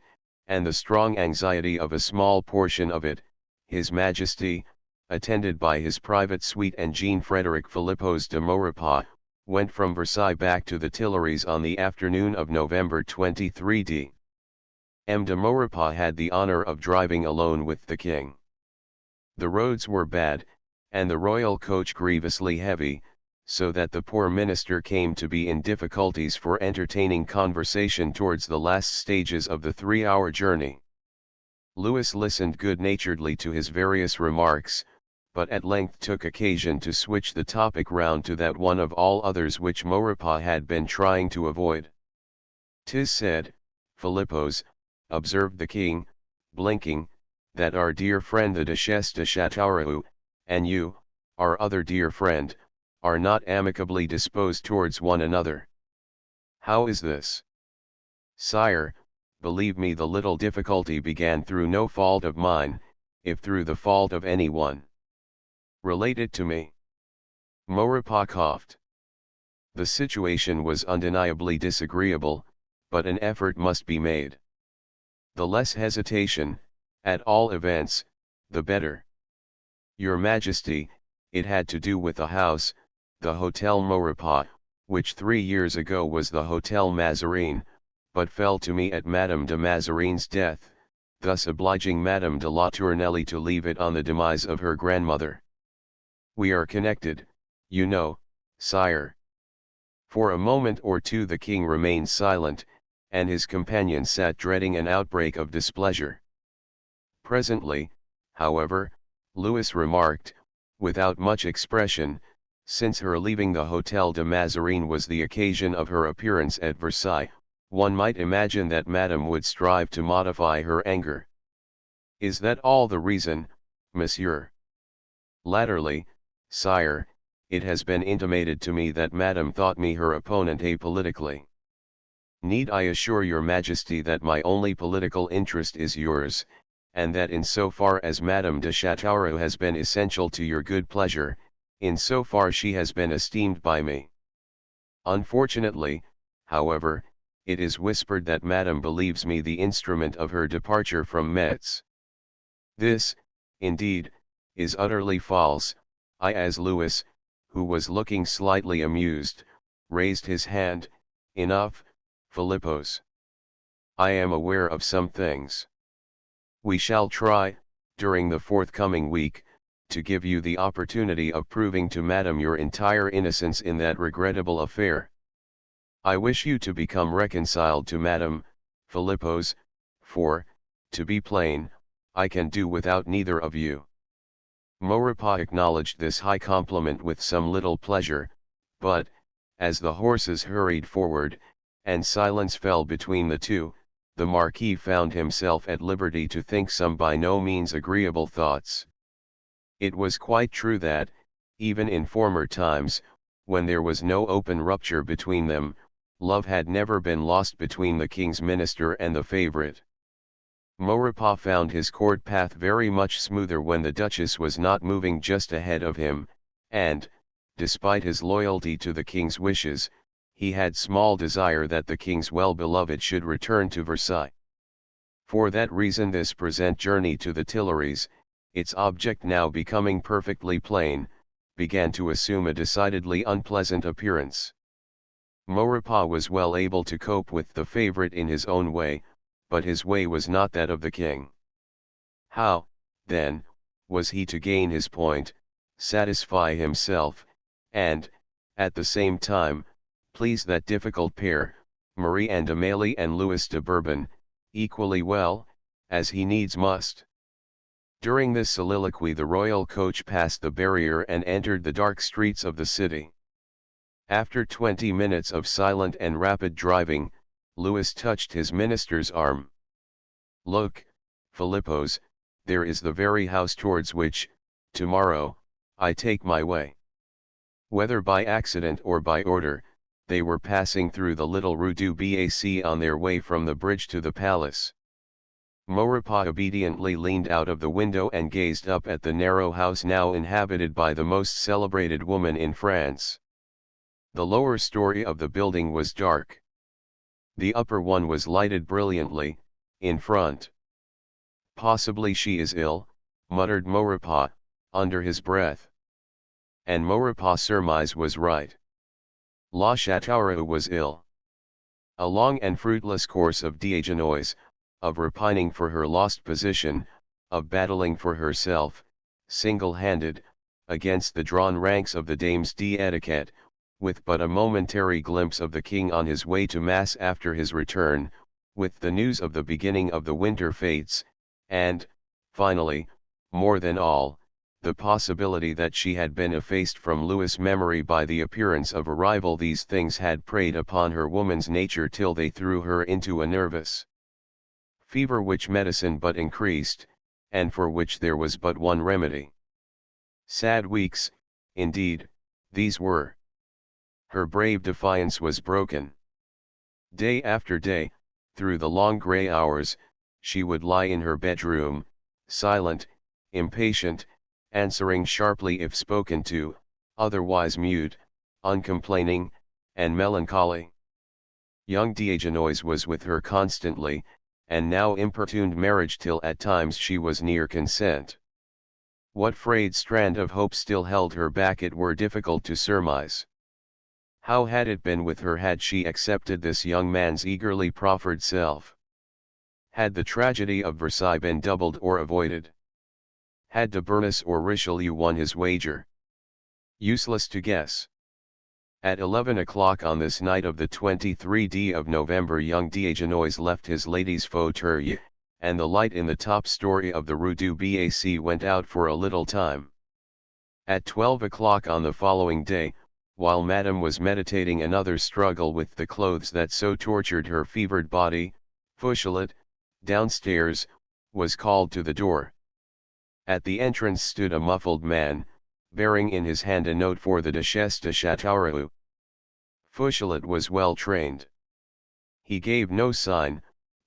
and the strong anxiety of a small portion of it, His Majesty, attended by his private suite and Jean-Frédéric Philippos de Maurepas, went from Versailles back to the Tuileries on the afternoon of November 23. D. M. de Maurepas had the honor of driving alone with the king. The roads were bad, and the royal coach grievously heavy, so that the poor minister came to be in difficulties for entertaining conversation towards the last stages of the 3-hour journey. Louis listened good-naturedly to his various remarks, but at length took occasion to switch the topic round to that one of all others which Maurepas had been trying to avoid. "'Tis said, Philippos," observed the king, blinking, "that our dear friend the Duchesse de Chateauroux, and you, our other dear friend, are not amicably disposed towards one another. How is this?" "Sire, believe me, the little difficulty began through no fault of mine, if through the fault of any one. Relate it to me." Maurepas coughed. The situation was undeniably disagreeable, but an effort must be made. The less hesitation, at all events, the better. "Your Majesty, it had to do with a house, the Hotel Maurepas, which 3 years ago was the Hotel Mazarin, but fell to me at Madame de Mazarin's death, thus obliging Madame de la Tournelle to leave it on the demise of her grandmother. We are connected, you know, sire." For a moment or two the king remained silent, and his companion sat dreading an outbreak of displeasure. Presently, however, Louis remarked, without much expression, "Since her leaving the Hotel de Mazarin was the occasion of her appearance at Versailles, one might imagine that Madame would strive to modify her anger. Is that all the reason, monsieur?" "Latterly, sire, it has been intimated to me that Madame thought me her opponent apolitically. Need I assure your Majesty that my only political interest is yours, and that in so far as Madame de Chateauroux has been essential to your good pleasure, in so far she has been esteemed by me. Unfortunately, however, it is whispered that Madame believes me the instrument of her departure from Metz. This, indeed, is utterly false." As Louis, who was looking slightly amused, raised his hand, "Enough, Philippos. I am aware of some things. We shall try, during the forthcoming week, to give you the opportunity of proving to Madame your entire innocence in that regrettable affair. I wish you to become reconciled to Madame, Philippos, for, to be plain, I can do without neither of you." Maurepas acknowledged this high compliment with some little pleasure, but, as the horses hurried forward, and silence fell between the two, the Marquis found himself at liberty to think some by no means agreeable thoughts. It was quite true that, even in former times, when there was no open rupture between them, love had never been lost between the king's minister and the favorite. Maurepas found his court path very much smoother when the Duchess was not moving just ahead of him, and, despite his loyalty to the king's wishes, he had small desire that the king's well-beloved should return to Versailles. For that reason this present journey to the Tuileries, its object now becoming perfectly plain, began to assume a decidedly unpleasant appearance. Maurepas was well able to cope with the favorite in his own way, but his way was not that of the king. How, then, was he to gain his point, satisfy himself, and, at the same time, please that difficult pair, Marie and Amélie and Louis de Bourbon, equally well, as he needs must? During this soliloquy the royal coach passed the barrier and entered the dark streets of the city. After 20 minutes of silent and rapid driving, Louis touched his minister's arm. "Look, Philippos, there is the very house towards which, tomorrow, I take my way." Whether by accident or by order, they were passing through the little Rue du Bac on their way from the bridge to the palace. Maurepas obediently leaned out of the window and gazed up at the narrow house now inhabited by the most celebrated woman in France. The lower story of the building was dark. The upper one was lighted brilliantly, in front. "Possibly she is ill," muttered Maurepas, under his breath. And Maurepas' surmise was right. La Chataureau was ill. A long and fruitless course of Diagnosis, of repining for her lost position, of battling for herself, single-handed, against the drawn ranks of the dames d'etiquette, with but a momentary glimpse of the king on his way to mass after his return, with the news of the beginning of the winter fetes, and, finally, more than all, the possibility that she had been effaced from Louis' memory by the appearance of a rival. These things had preyed upon her woman's nature till they threw her into a nervous fever which medicine but increased, and for which there was but one remedy. Sad weeks, indeed, these were. Her brave defiance was broken. Day after day, through the long grey hours, she would lie in her bedroom, silent, impatient, answering sharply if spoken to, otherwise mute, uncomplaining, and melancholy. Young Diagnosis was with her constantly, and now importuned marriage till at times she was near consent. What frayed strand of hope still held her back it were difficult to surmise. How had it been with her had she accepted this young man's eagerly proffered self? Had the tragedy of Versailles been doubled or avoided? Had de Bernis or Richelieu won his wager? Useless to guess. At 11 o'clock on this night of the 23rd of November young Diagnosis left his lady's fauteuil, and the light in the top story of the Rue du Bac went out for a little time. At 12 o'clock on the following day, while Madame was meditating another struggle with the clothes that so tortured her fevered body, Fauchelevent, downstairs, was called to the door. At the entrance stood a muffled man, bearing in his hand a note for the Duchesse de Châteauroux. Fauchelevent was well trained. He gave no sign,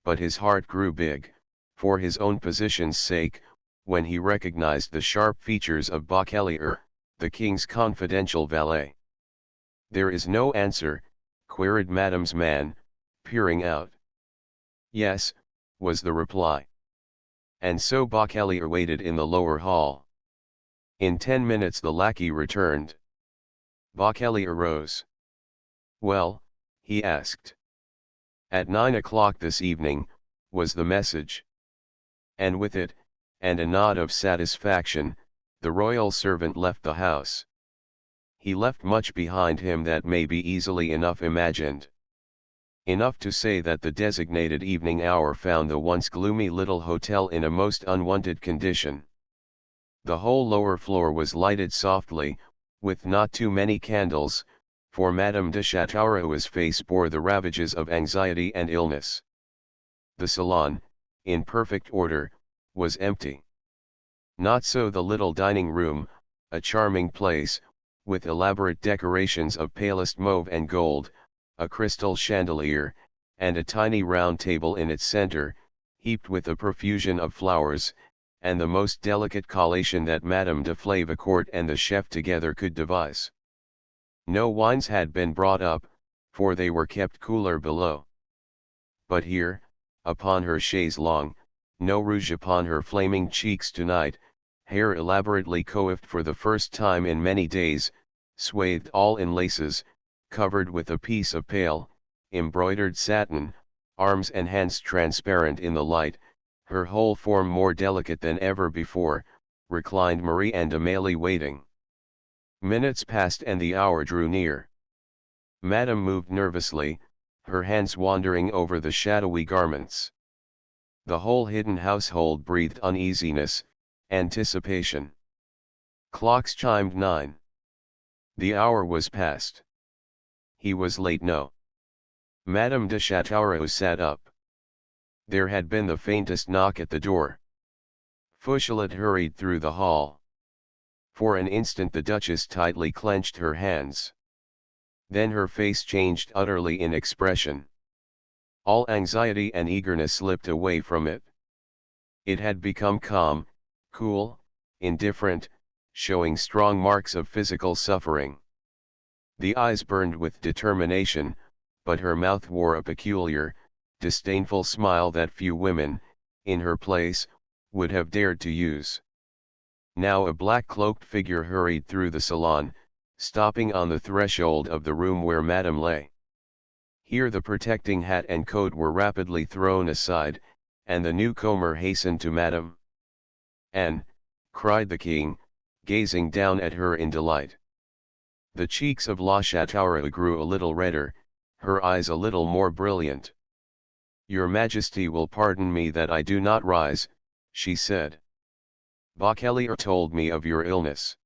but his heart grew big, for his own position's sake, when he recognized the sharp features of Bachelier, the king's confidential valet. "There is no answer?" queried Madame's man, peering out. "Yes," was the reply. And so Bachelier waited in the lower hall. In 10 minutes the lackey returned. Bachelier rose. "Well?" he asked. "At 9 o'clock this evening," was the message. And with it, and a nod of satisfaction, the royal servant left the house. He left much behind him that may be easily enough imagined. Enough to say that the designated evening hour found the once gloomy little hotel in a most unwonted condition. The whole lower floor was lighted softly, with not too many candles, for Madame de Châteauroux's face bore the ravages of anxiety and illness. The salon, in perfect order, was empty. Not so the little dining room, a charming place, with elaborate decorations of palest mauve and gold, a crystal chandelier, and a tiny round table in its center, heaped with a profusion of flowers, and the most delicate collation that Madame de Flavicourt and the chef together could devise. No wines had been brought up, for they were kept cooler below. But here, upon her chaise longue, no rouge upon her flaming cheeks tonight, hair elaborately coiffed for the first time in many days, swathed all in laces, covered with a piece of pale, embroidered satin, arms and hands transparent in the light, her whole form more delicate than ever before, reclined Marie and Amélie waiting. Minutes passed and the hour drew near. Madame moved nervously, her hands wandering over the shadowy garments. The whole hidden household breathed uneasiness, anticipation. Clocks chimed 9. The hour was past. He was late, no. Madame de Châteauroux sat up. There had been the faintest knock at the door. Fauchelevent hurried through the hall. For an instant the Duchess tightly clenched her hands. Then her face changed utterly in expression. All anxiety and eagerness slipped away from it. It had become calm, cool, indifferent, showing strong marks of physical suffering. The eyes burned with determination, but her mouth wore a peculiar, disdainful smile that few women, in her place, would have dared to use. Now a black-cloaked figure hurried through the salon, stopping on the threshold of the room where Madame lay. Here the protecting hat and coat were rapidly thrown aside, and the newcomer hastened to Madame. "Anne," cried the king, gazing down at her in delight. The cheeks of La Châteauroux grew a little redder, her eyes a little more brilliant. "Your Majesty will pardon me that I do not rise," she said. "Vauquelin told me of your illness."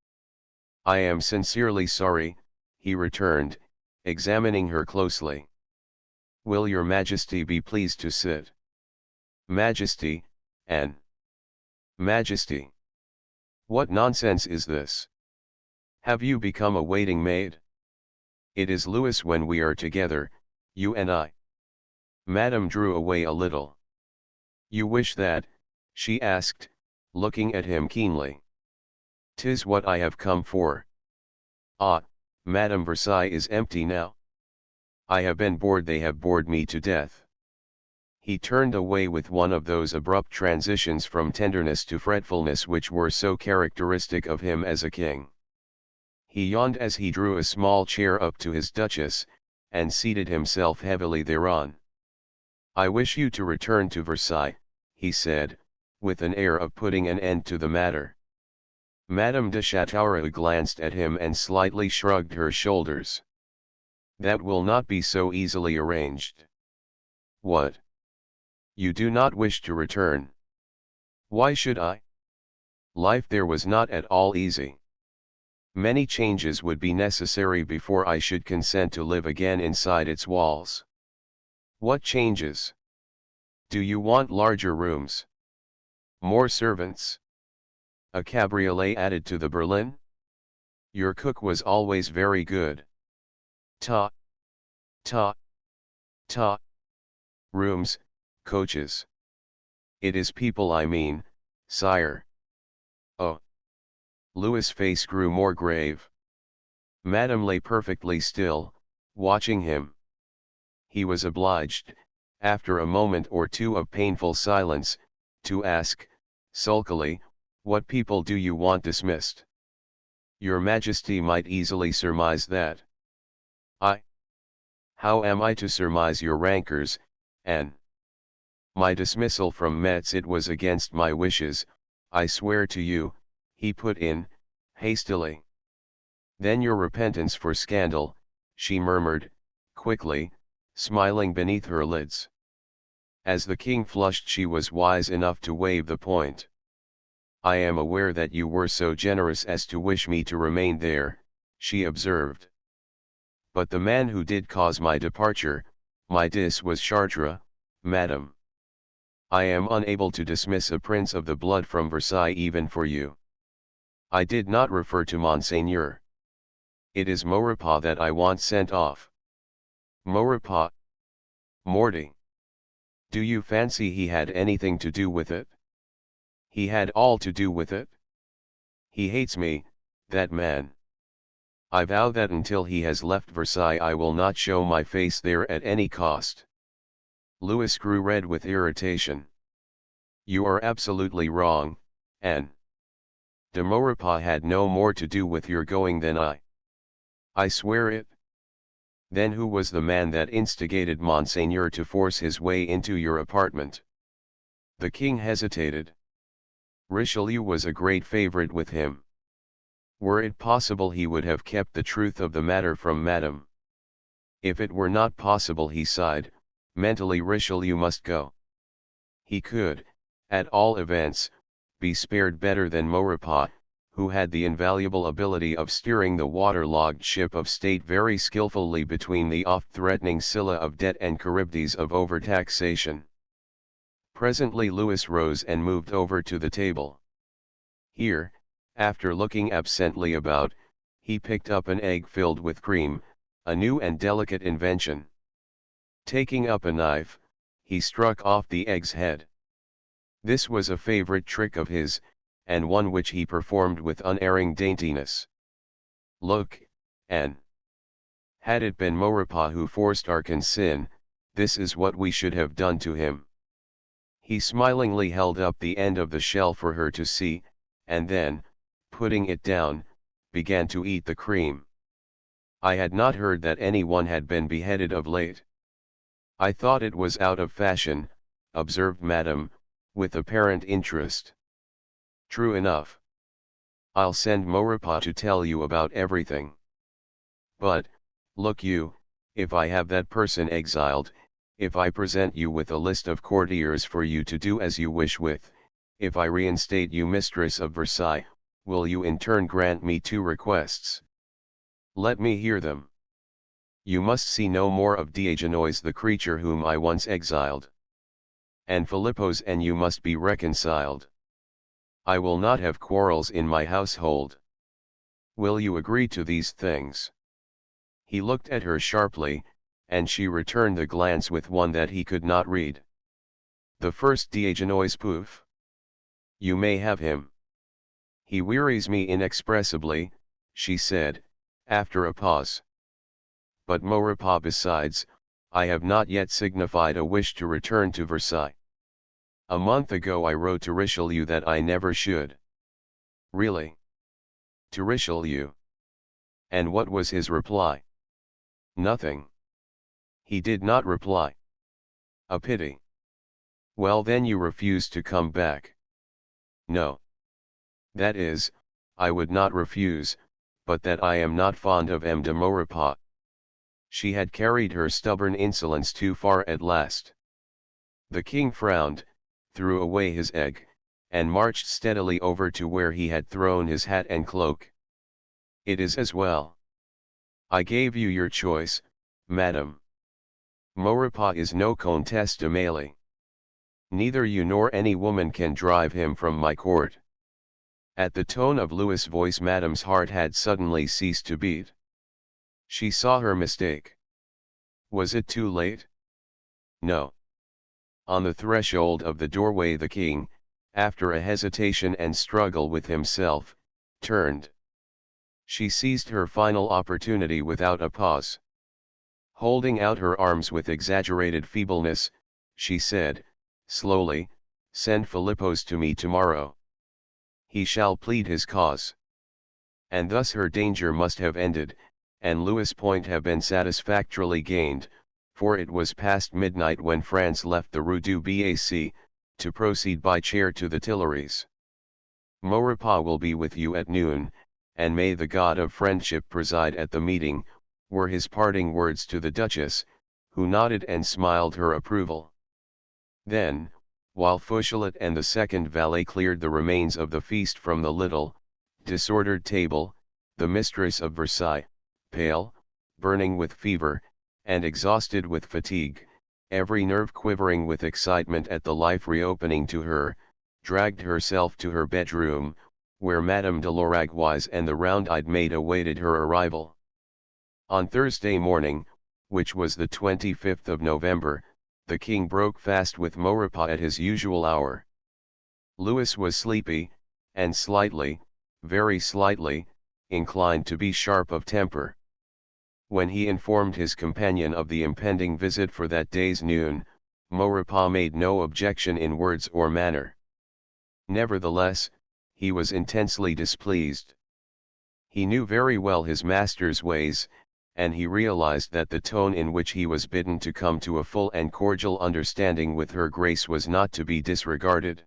"I am sincerely sorry," he returned, examining her closely. "Will your Majesty be pleased to sit?" "Majesty, Anne." "Majesty. What nonsense is this? Have you become a waiting maid? It is Louis when we are together, you and I." Madame drew away a little. "You wish that?" she asked, looking at him keenly. "'Tis what I have come for." "Ah, Madame, Versailles is empty now. I have been bored, they have bored me to death." He turned away with one of those abrupt transitions from tenderness to fretfulness which were so characteristic of him as a king. He yawned as he drew a small chair up to his Duchess, and seated himself heavily thereon. "I wish you to return to Versailles," he said, with an air of putting an end to the matter. Madame de Châteauroux glanced at him and slightly shrugged her shoulders. "That will not be so easily arranged." "What? You do not wish to return?" "Why should I? Life there was not at all easy. Many changes would be necessary before I should consent to live again inside its walls." "What changes? Do you want larger rooms? More servants? A cabriolet added to the berlin? Your cook was always very good." "Ta, ta, ta. Rooms, coaches. It is people I mean, sire." "Oh." Louis' face grew more grave. Madame lay perfectly still, watching him. He was obliged, after a moment or two of painful silence, to ask, sulkily, "What people do you want dismissed?" "Your Majesty might easily surmise that." "I? How am I to surmise your rancors, Anne? My dismissal from Metz, it was against my wishes, I swear to you," he put in, hastily. "Then your repentance for scandal," she murmured, quickly, smiling beneath her lids. As the king flushed, she was wise enough to waive the point. "I am aware that you were so generous as to wish me to remain there," she observed. "But the man who did cause my departure, my was Chartres, madame. I am unable to dismiss a prince of the blood from Versailles even for you. I did not refer to Monseigneur." It is Maurepas that I want sent off. Maurepas? Morty. Do you fancy he had anything to do with it? He had all to do with it. He hates me, that man. I vow that until he has left Versailles I will not show my face there at any cost. Louis grew red with irritation. You are absolutely wrong, Anne. De Maurepas had no more to do with your going than I swear it. Then who was the man that instigated Monseigneur to force his way into your apartment? The king hesitated. Richelieu was a great favorite with him. Were it possible he would have kept the truth of the matter from Madame. If it were not possible, he sighed, mentally Richelieu must go. He could, at all events, be spared better than Maurepas, who had the invaluable ability of steering the waterlogged ship of state very skillfully between the oft-threatening Scylla of debt and Charybdis of overtaxation. Presently Louis rose and moved over to the table. Here, after looking absently about, he picked up an egg filled with cream, a new and delicate invention. Taking up a knife, he struck off the egg's head. This was a favorite trick of his, and one which he performed with unerring daintiness. Look, Anne. Had it been Maurepas who forced our consin, this is what we should have done to him. He smilingly held up the end of the shell for her to see, and then, putting it down, began to eat the cream. I had not heard that anyone had been beheaded of late. I thought it was out of fashion, observed Madame, with apparent interest. True enough. I'll send Maurepas to tell you about everything. But, look you, if I have that person exiled, if I present you with a list of courtiers for you to do as you wish with, if I reinstate you mistress of Versailles, will you in turn grant me 2 requests? Let me hear them. You must see no more of Diogenes the creature whom I once exiled. And Philippos and you must be reconciled. I will not have quarrels in my household. Will you agree to these things? He looked at her sharply, and she returned the glance with one that he could not read. The first Diogenes poof. You may have him. He wearies me inexpressibly, she said, after a pause. But Maurepas besides, I have not yet signified a wish to return to Versailles. A month ago I wrote to Richelieu that I never should. Really? To Richelieu? And what was his reply? Nothing. He did not reply. A pity. Well then you refuse to come back. No. That is, I would not refuse, but that I am not fond of M. de Maurepas. She had carried her stubborn insolence too far at last. The king frowned, threw away his egg, and marched steadily over to where he had thrown his hat and cloak. It is as well. I gave you your choice, madam. Maurepas is no Comtesse de Mailly. Neither you nor any woman can drive him from my court. At the tone of Louis' voice Madame's heart had suddenly ceased to beat. She saw her mistake. Was it too late? No. On the threshold of the doorway the king, after a hesitation and struggle with himself, turned. She seized her final opportunity without a pause. Holding out her arms with exaggerated feebleness, she said, slowly, "Send Philippos to me tomorrow. He shall plead his cause." And thus her danger must have ended, and Louis' point have been satisfactorily gained, for it was past midnight when France left the Rue du Bac, to proceed by chair to the Tuileries. "Maurepas will be with you at noon, and may the God of friendship preside at the meeting," were his parting words to the Duchess, who nodded and smiled her approval. Then, while Fauchelet and the second valet cleared the remains of the feast from the little, disordered table, the mistress of Versailles, pale, burning with fever, and exhausted with fatigue, every nerve quivering with excitement at the life reopening to her, dragged herself to her bedroom, where Madame de Lorragoise and the round-eyed maid awaited her arrival. On Thursday morning, which was the 25th of November, the king broke fast with Maurepas at his usual hour. Louis was sleepy, and slightly, very slightly, inclined to be sharp of temper. When he informed his companion of the impending visit for that day's noon, Maurepas made no objection in words or manner. Nevertheless, he was intensely displeased. He knew very well his master's ways, and he realized that the tone in which he was bidden to come to a full and cordial understanding with her grace was not to be disregarded.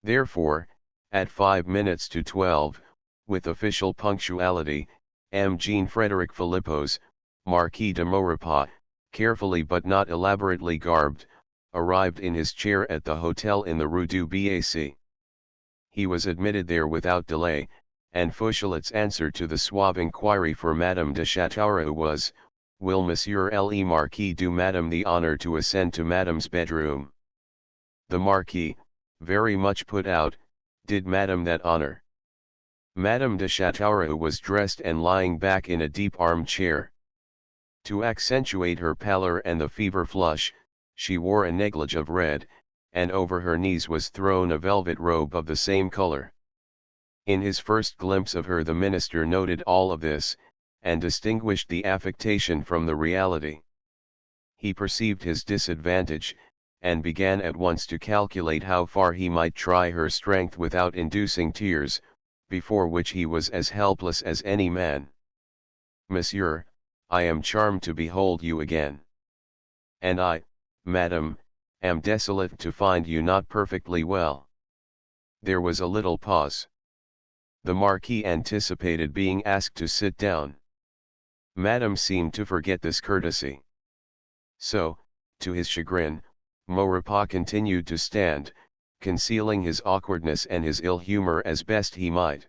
Therefore, at 5 minutes to 12, with official punctuality, M. Jean-Frédéric Philippos, Marquis de Maurepas, carefully but not elaborately garbed, arrived in his chair at the hotel in the Rue du Bac. He was admitted there without delay, and Fauchelet's answer to the suave inquiry for Madame de Châteauroux was, "Will Monsieur le Marquis do Madame the honor to ascend to Madame's bedroom?" The Marquis, very much put out, did Madame that honor. Madame de Châteauroux was dressed and lying back in a deep armchair. To accentuate her pallor and the fever flush, she wore a negligee of red, and over her knees was thrown a velvet robe of the same color. In his first glimpse of her the minister noted all of this, and distinguished the affectation from the reality. He perceived his disadvantage, and began at once to calculate how far he might try her strength without inducing tears, before which he was as helpless as any man. "Monsieur, I am charmed to behold you again. And I, Madame, am desolate to find you not perfectly well." There was a little pause. The Marquis anticipated being asked to sit down. Madame seemed to forget this courtesy. So, to his chagrin, Maurepas continued to stand, concealing his awkwardness and his ill humor as best he might.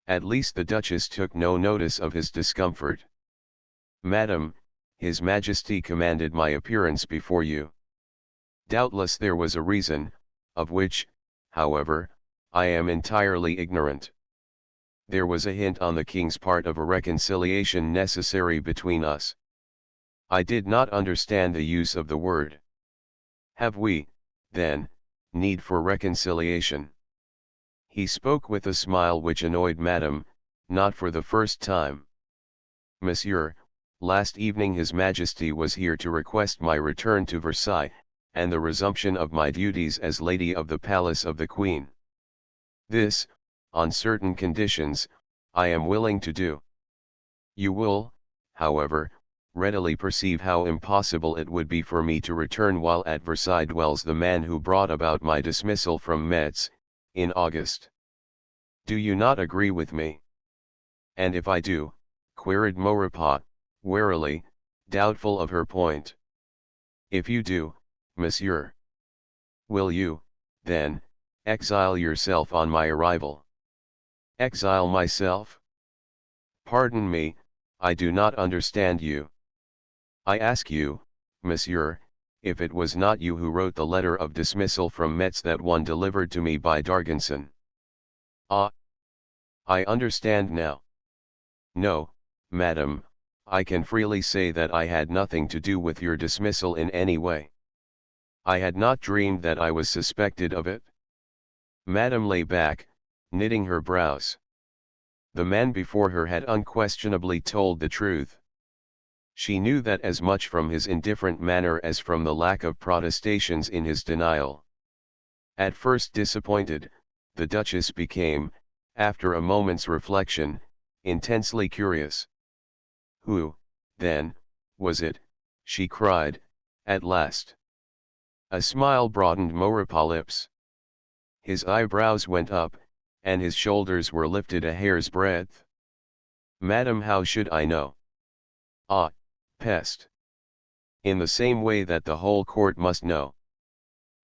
At least the Duchess took no notice of his discomfort. "Madame, His Majesty commanded my appearance before you. Doubtless there was a reason, of which, however, I am entirely ignorant. There was a hint on the king's part of a reconciliation necessary between us. I did not understand the use of the word. Have we, then, need for reconciliation?" He spoke with a smile which annoyed Madame, not for the first time. "Monsieur, last evening His Majesty was here to request my return to Versailles, and the resumption of my duties as Lady of the Palace of the Queen. This, on certain conditions, I am willing to do. You will, however, readily perceive how impossible it would be for me to return while at Versailles dwells the man who brought about my dismissal from Metz, in August. Do you not agree with me?" "And if I do?" queried Maurepas, warily, doubtful of her point. "If you do, monsieur. Will you, then, exile yourself on my arrival?" "Exile myself? Pardon me, I do not understand you. I ask you, monsieur, if it was not you who wrote the letter of dismissal from Metz, that one delivered to me by D'Argenson." "Ah! I understand now. No, madame, I can freely say that I had nothing to do with your dismissal in any way. I had not dreamed that I was suspected of it." Madame lay back, knitting her brows. The man before her had unquestionably told the truth. She knew that as much from his indifferent manner as from the lack of protestations in his denial. At first disappointed, the Duchess became, after a moment's reflection, intensely curious. "Who, then, was it?" she cried, at last. A smile broadened Maurepas' lips. His eyebrows went up, and his shoulders were lifted a hair's breadth. "Madame, how should I know?" "Ah, peste! In the same way that the whole court must know.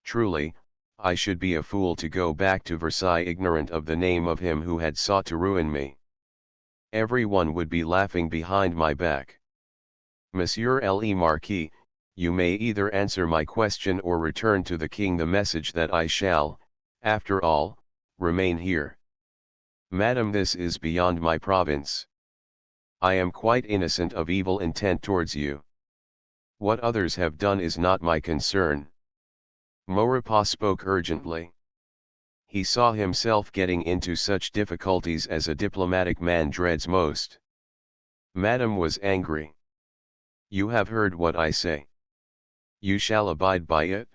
Truly, I should be a fool to go back to Versailles ignorant of the name of him who had sought to ruin me. Every one would be laughing behind my back. Monsieur le Marquis, you may either answer my question or return to the king the message that I shall, after all, remain here. Madame, this is beyond my province." I am quite innocent of evil intent towards you. What others have done is not my concern. Maurepas spoke urgently. He saw himself getting into such difficulties as a diplomatic man dreads most. Madame was angry. You have heard what I say. You shall abide by it?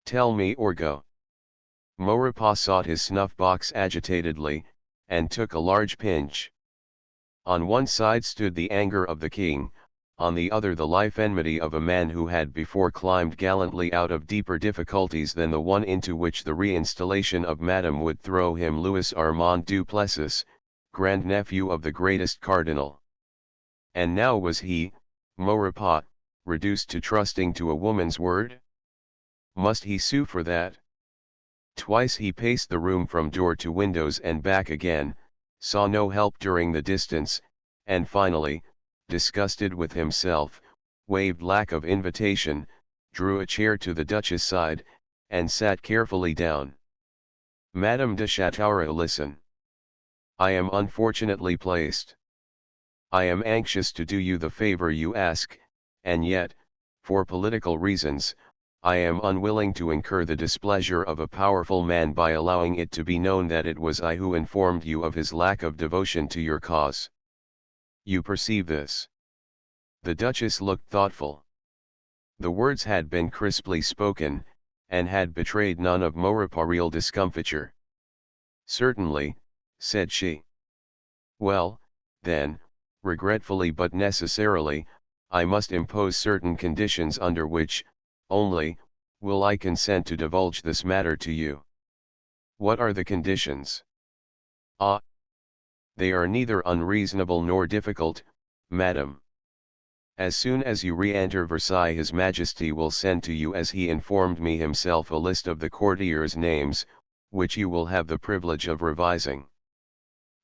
Tell me or go. Maurepas sought his snuff-box agitatedly, and took a large pinch. On one side stood the anger of the king, on the other the life enmity of a man who had before climbed gallantly out of deeper difficulties than the one into which the reinstallation of Madame would throw him, Louis Armand du Plessis, grandnephew of the greatest cardinal. And now was he, Maurepas, reduced to trusting to a woman's word? Must he sue for that? Twice he paced the room from door to windows and back again, saw no help during the distance, and finally, disgusted with himself, waved lack of invitation, drew a chair to the Duchess' side, and sat carefully down. Madame de Châteauroux, listen. I am unfortunately placed. I am anxious to do you the favor you ask, and yet, for political reasons, I am unwilling to incur the displeasure of a powerful man by allowing it to be known that it was I who informed you of his lack of devotion to your cause. You perceive this. The Duchess looked thoughtful. The words had been crisply spoken, and had betrayed none of Maurepas' real discomfiture. Certainly, said she. Well, then, regretfully but necessarily, I must impose certain conditions under which, only, will I consent to divulge this matter to you. What are the conditions? Ah! They are neither unreasonable nor difficult, madam. As soon as you re-enter Versailles, His Majesty will send to you, as he informed me himself, a list of the courtiers' names, which you will have the privilege of revising.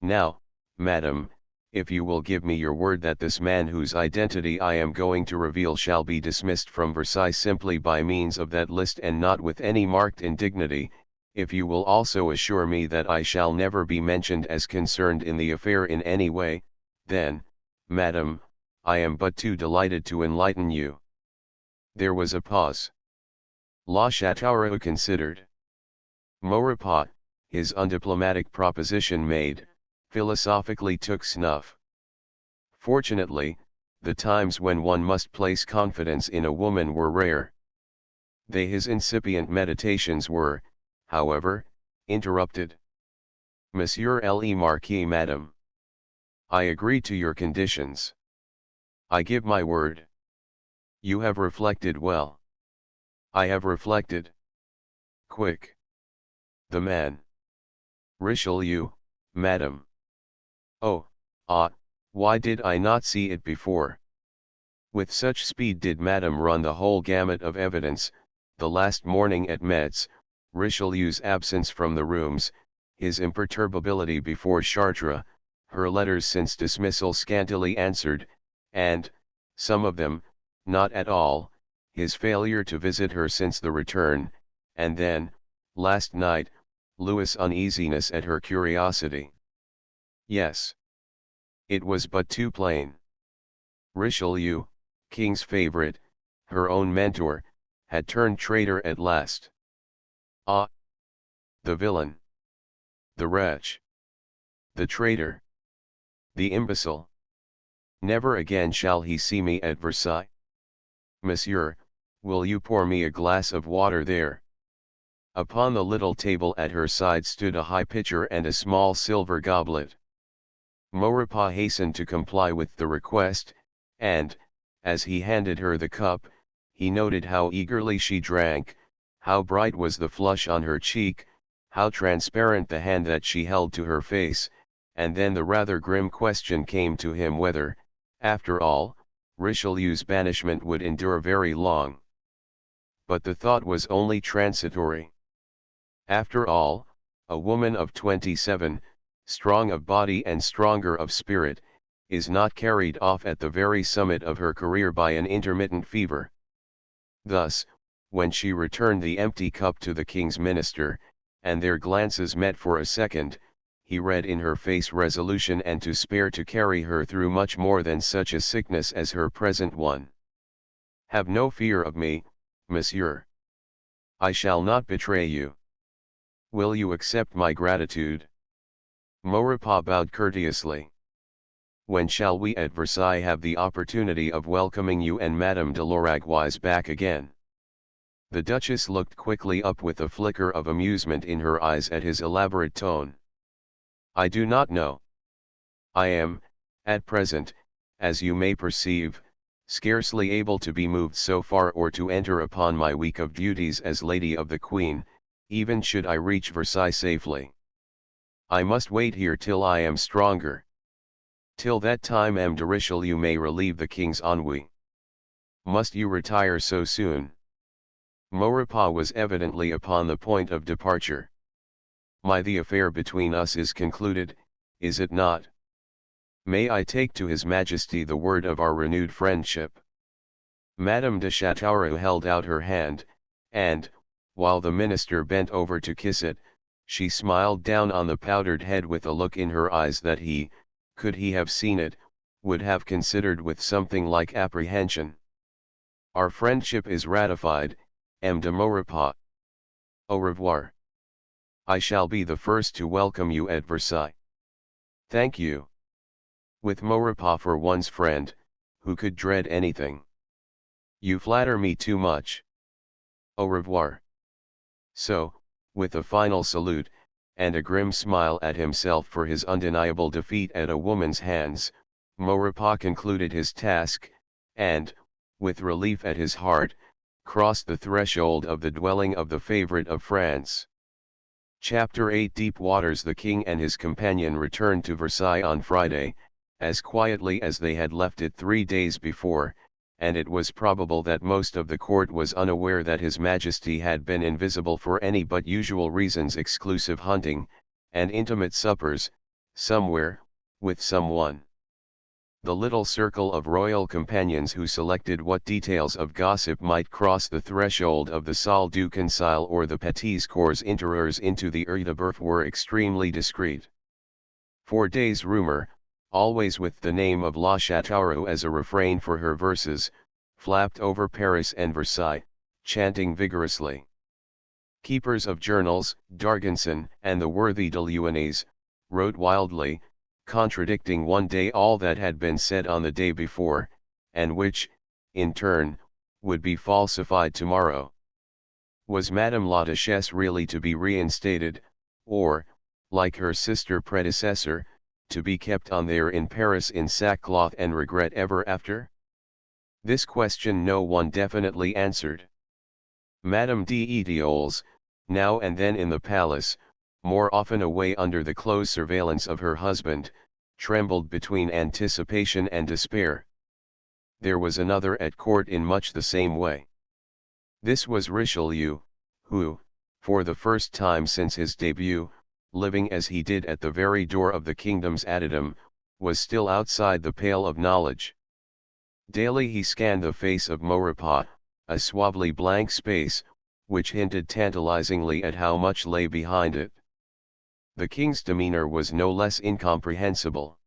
Now, madam, if you will give me your word that this man whose identity I am going to reveal shall be dismissed from Versailles simply by means of that list and not with any marked indignity, if you will also assure me that I shall never be mentioned as concerned in the affair in any way, then, madam, I am but too delighted to enlighten you. There was a pause. La Châteauroux considered. Maurepas, his undiplomatic proposition made, philosophically took snuff. Fortunately, the times when one must place confidence in a woman were rare. His incipient meditations were, however, interrupted. Monsieur le Marquis, madame. I agree to your conditions. I give my word. You have reflected well. I have reflected. Quick. The man. Richelieu, madame. Oh, why did I not see it before? With such speed did Madame run the whole gamut of evidence, the last morning at Metz, Richelieu's absence from the rooms, his imperturbability before Chartres, her letters since dismissal scantily answered, and, some of them, not at all, his failure to visit her since the return, and then, last night, Louis' uneasiness at her curiosity. Yes. It was but too plain. Richelieu, King's favorite, her own mentor, had turned traitor at last. Ah! The villain! The wretch! The traitor! The imbecile! Never again shall he see me at Versailles. Monsieur, will you pour me a glass of water there? Upon the little table at her side stood a high pitcher and a small silver goblet. Maurepas hastened to comply with the request, and, as he handed her the cup, he noted how eagerly she drank, how bright was the flush on her cheek, how transparent the hand that she held to her face, and then the rather grim question came to him whether, after all, Richelieu's banishment would endure very long. But the thought was only transitory. After all, a woman of 27, strong of body and stronger of spirit, is not carried off at the very summit of her career by an intermittent fever. Thus, when she returned the empty cup to the king's minister, and their glances met for a second, he read in her face resolution and to spare to carry her through much more than such a sickness as her present one. Have no fear of me, monsieur. I shall not betray you. Will you accept my gratitude? Maurepas bowed courteously. When shall we at Versailles have the opportunity of welcoming you and Madame de Lauraguais back again? The Duchess looked quickly up with a flicker of amusement in her eyes at his elaborate tone. I do not know. I am, at present, as you may perceive, scarcely able to be moved so far or to enter upon my week of duties as Lady of the Queen, even should I reach Versailles safely. I must wait here till I am stronger. Till that time M. de Richelieu may relieve the King's ennui. Must you retire so soon? Maurepas was evidently upon the point of departure. The affair between us is concluded, is it not? May I take to His Majesty the word of our renewed friendship? Madame de Châteauroux held out her hand, and, while the minister bent over to kiss it, she smiled down on the powdered head with a look in her eyes that he, could he have seen it, would have considered with something like apprehension. Our friendship is ratified, M. de Maurepas. Au revoir. I shall be the first to welcome you at Versailles. Thank you. With Maurepas for one's friend, who could dread anything? You flatter me too much. Au revoir. So, with a final salute, and a grim smile at himself for his undeniable defeat at a woman's hands, Maurepas concluded his task, and, with relief at his heart, crossed the threshold of the dwelling of the favorite of France. Chapter 8 Deep waters. The king and his companion returned to Versailles on Friday, as quietly as they had left it 3 days before, and it was probable that most of the court was unaware that His Majesty had been invisible for any but usual reasons, exclusive hunting, and intimate suppers, somewhere, with someone. The little circle of royal companions who selected what details of gossip might cross the threshold of the salle du conseil or the petits cours intérieurs into the Œil de Bœuf were extremely discreet. For days rumor, always with the name of La Châteauroux as a refrain for her verses, flapped over Paris and Versailles, chanting vigorously. Keepers of journals, D'Argenson and the worthy de Luynes, wrote wildly, contradicting one day all that had been said on the day before, and which, in turn, would be falsified tomorrow. Was Madame la Duchesse really to be reinstated, or, like her sister predecessor, to be kept on there in Paris in sackcloth and regret ever after? This question no one definitely answered. Madame d'Etioles, now and then in the palace, more often away under the close surveillance of her husband, trembled between anticipation and despair. There was another at court in much the same way. This was Richelieu, who, for the first time since his debut, living as he did at the very door of the kingdom's adytum, was still outside the pale of knowledge. Daily he scanned the face of Maurepas, a suavely blank space, which hinted tantalizingly at how much lay behind it. The king's demeanor was no less incomprehensible.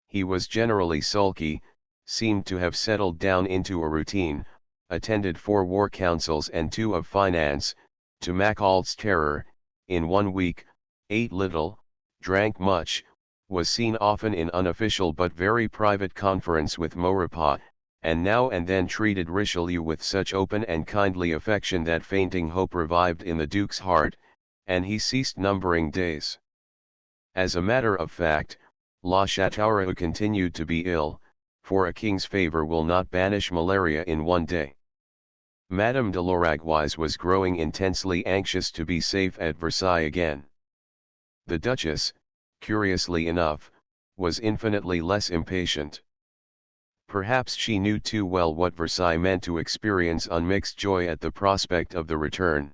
He was generally sulky, seemed to have settled down into a routine, attended 4 war councils and 2 of finance, to Macauld's terror, in 1 week, ate little, drank much, was seen often in unofficial but very private conference with Maurepas, and now and then treated Richelieu with such open and kindly affection that fainting hope revived in the Duke's heart, and he ceased numbering days. As a matter of fact, La Châteauroux continued to be ill, for a king's favor will not banish malaria in 1 day. Madame de Lauraguais was growing intensely anxious to be safe at Versailles again. The Duchess, curiously enough, was infinitely less impatient. Perhaps she knew too well what Versailles meant to experience unmixed joy at the prospect of the return.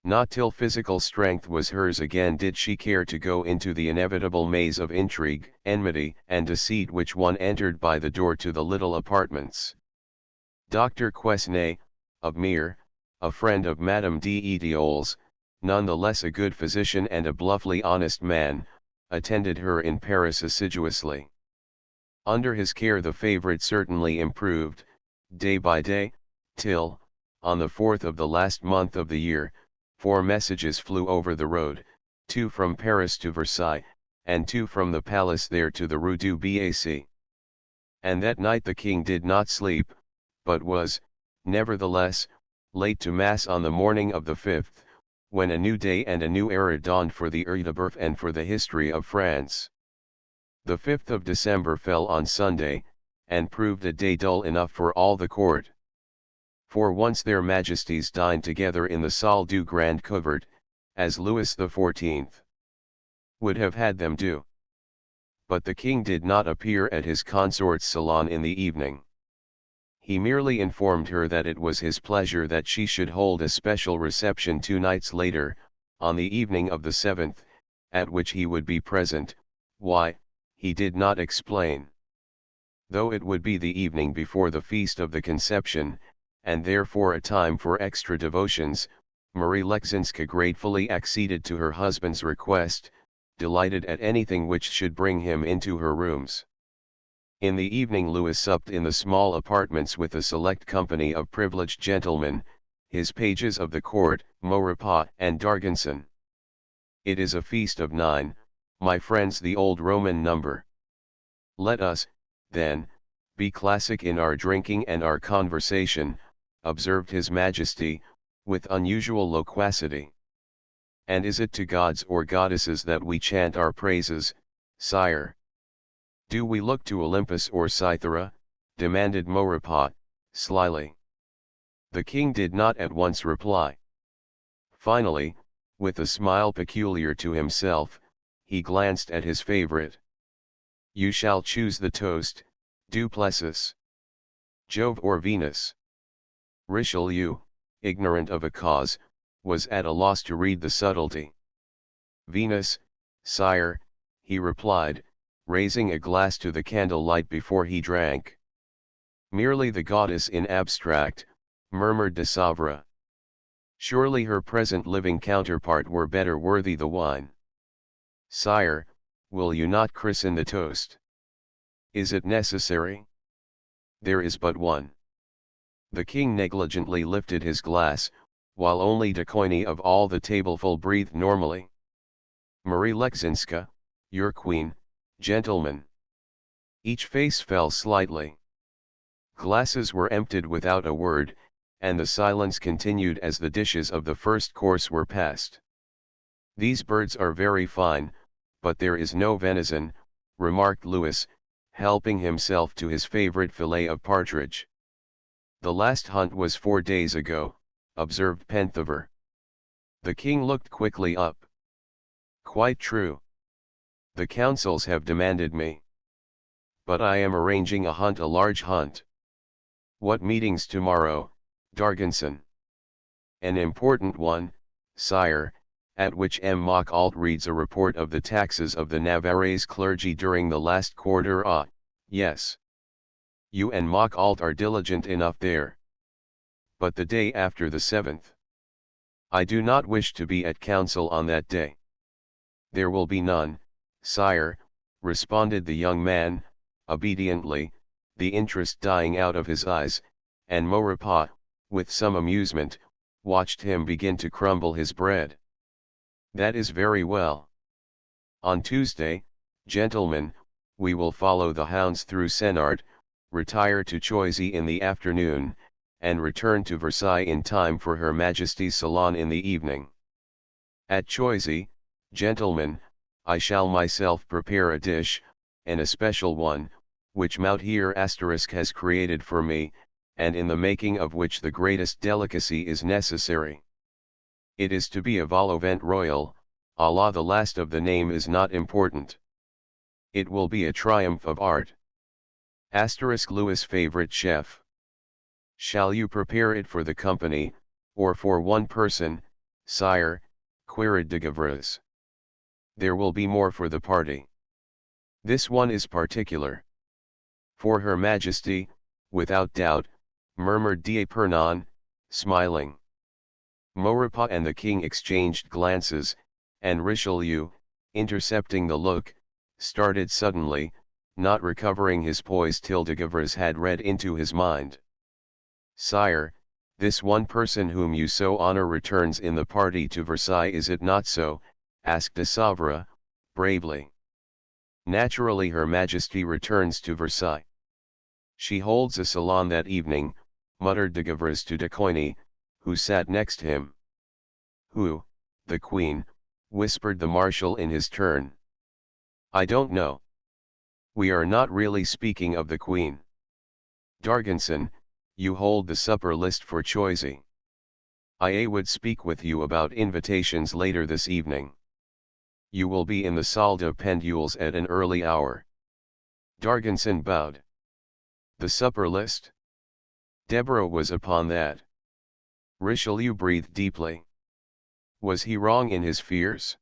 Not till physical strength was hers again did she care to go into the inevitable maze of intrigue, enmity, and deceit which one entered by the door to the little apartments. Dr. Quesnay, of Mere, a friend of Madame d'Etioles, none the less a good physician and a bluffly honest man, attended her in Paris assiduously. Under his care the favorite certainly improved, day by day, till, on the 4th of the last month of the year, 4 messages flew over the road, 2 from Paris to Versailles, and 2 from the palace there to the Rue du Bac. And that night the king did not sleep, but was, nevertheless, late to mass on the morning of the 5th, when a new day and a new era dawned for the Œil de Bœuf and for the history of France. The 5th of December fell on Sunday, and proved a day dull enough for all the court. For once their majesties dined together in the Salle du Grand Couvert, as Louis XIV would have had them do. But the king did not appear at his consort's salon in the evening. He merely informed her that it was his pleasure that she should hold a special reception 2 nights later, on the evening of the 7th, at which he would be present. Why, he did not explain. Though it would be the evening before the Feast of the Conception, and therefore a time for extra devotions, Marie Leczinska gratefully acceded to her husband's request, delighted at anything which should bring him into her rooms. In the evening Louis supped in the small apartments with a select company of privileged gentlemen, his pages of the court, Maurepas and D'Argenson. It is a feast of 9, my friends, the old Roman number. Let us, then, be classic in our drinking and our conversation, observed His Majesty, with unusual loquacity. And is it to gods or goddesses that we chant our praises, sire? Do we look to Olympus or Cythera? Demanded Maurepas, slyly. The king did not at once reply. Finally, with a smile peculiar to himself, he glanced at his favorite. You shall choose the toast, Duplessis, Jove or Venus. Richelieu, ignorant of a cause, was at a loss to read the subtlety. Venus, sire, he replied, raising a glass to the candle-light before he drank. Merely the goddess in abstract, murmured de Savre. Surely her present living counterpart were better worthy the wine. Sire, will you not christen the toast? Is it necessary? There is but one. The king negligently lifted his glass, while only de Coigny of all the tableful breathed normally. Marie Leczinska, your queen, gentlemen. Each face fell slightly. Glasses were emptied without a word, and the silence continued as the dishes of the first course were passed. These birds are very fine, but there is no venison, remarked Louis, helping himself to his favorite fillet of partridge. The last hunt was 4 days ago, observed Penthiver. The king looked quickly up. Quite true. The councils have demanded me. But I am arranging a large hunt. What meetings tomorrow, D'Argenson? An important one, sire, at which M. Mockalt reads a report of the taxes of the Navarrese clergy during the last quarter. Ah, yes. You and Mockalt are diligent enough there. But the day after the 7th. I do not wish to be at council on that day. There will be none, sire, responded the young man, obediently, the interest dying out of his eyes, and Maurepas, with some amusement, watched him begin to crumble his bread. That is very well. On Tuesday, gentlemen, we will follow the hounds through Senart, retire to Choisy in the afternoon, and return to Versailles in time for Her Majesty's salon in the evening. At Choisy, gentlemen, I shall myself prepare a dish, an especial one, which Moutier * has created for me, and in the making of which the greatest delicacy is necessary. It is to be a vol au vent royal, à la the last of the name is not important. It will be a triumph of art. Louis' favorite chef. Shall you prepare it for the company, or for one person, sire? Queried de Gavras. There will be more for the party. This one is particular. For Her Majesty, without doubt, murmured d'Epernon, smiling. Maurepas and the king exchanged glances, and Richelieu, intercepting the look, started suddenly, not recovering his poise till de Gavras had read into his mind. "Sire, this one person whom you so honor returns in the party to Versailles, is it not so?" asked de Savre, bravely. "Naturally Her Majesty returns to Versailles. She holds a salon that evening," muttered de Gavras to de Coigny, who sat next him. "Who, the Queen?" whispered the Marshal in his turn. "I don't know. We are not really speaking of the Queen. D'Argenson, you hold the supper list for Choisy. I would speak with you about invitations later this evening. You will be in the Salle de Pendules at an early hour." D'Argenson bowed. The supper list? Deborah was upon that. Richelieu breathed deeply. Was he wrong in his fears?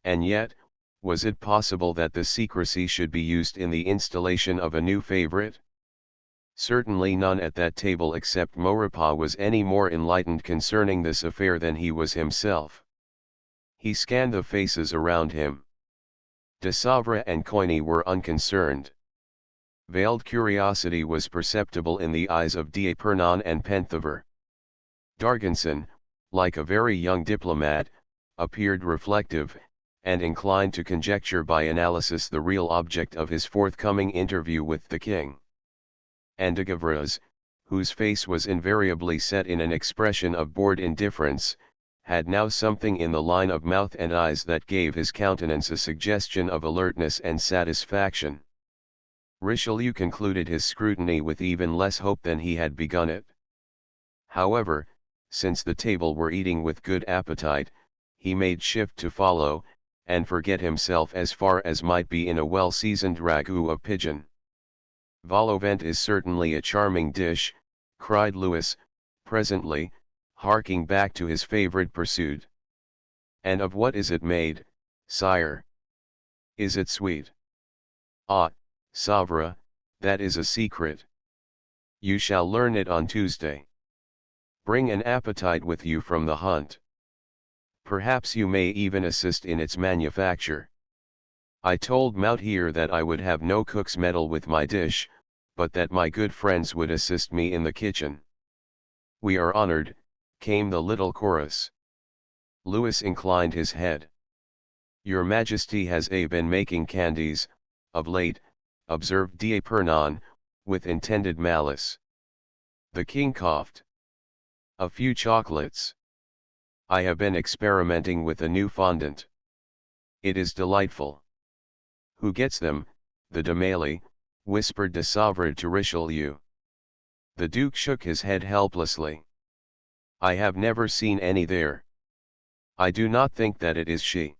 And yet, was it possible that the secrecy should be used in the installation of a new favorite? Certainly none at that table except Maurepas was any more enlightened concerning this affair than he was himself. He scanned the faces around him. De Savre and Coigny were unconcerned. Veiled curiosity was perceptible in the eyes of d'Epernon and Penthièvre. D'Argenson, like a very young diplomat, appeared reflective, and inclined to conjecture by analysis the real object of his forthcoming interview with the king. And de Gavras, whose face was invariably set in an expression of bored indifference, had now something in the line of mouth and eyes that gave his countenance a suggestion of alertness and satisfaction. Richelieu concluded his scrutiny with even less hope than he had begun it. However, since the table were eating with good appetite, he made shift to follow, and forget himself as far as might be in a well-seasoned ragout of pigeon. "Vol au vent is certainly a charming dish," cried Louis, presently, harking back to his favorite pursuit. "And of what is it made, sire? Is it sweet?" "Ah, Savre, that is a secret. You shall learn it on Tuesday. Bring an appetite with you from the hunt. Perhaps you may even assist in its manufacture. I told Moutier that I would have no cook's meddle with my dish, but that my good friends would assist me in the kitchen." "We are honored," came the little chorus. Louis inclined his head. "Your Majesty has been making candies, of late," observed d'Epernon, with intended malice. The king coughed. "A few chocolates. I have been experimenting with a new fondant. It is delightful." "Who gets them, the Demali?" whispered de Savre to Richelieu. The Duke shook his head helplessly. "I have never seen any there. I do not think that it is she."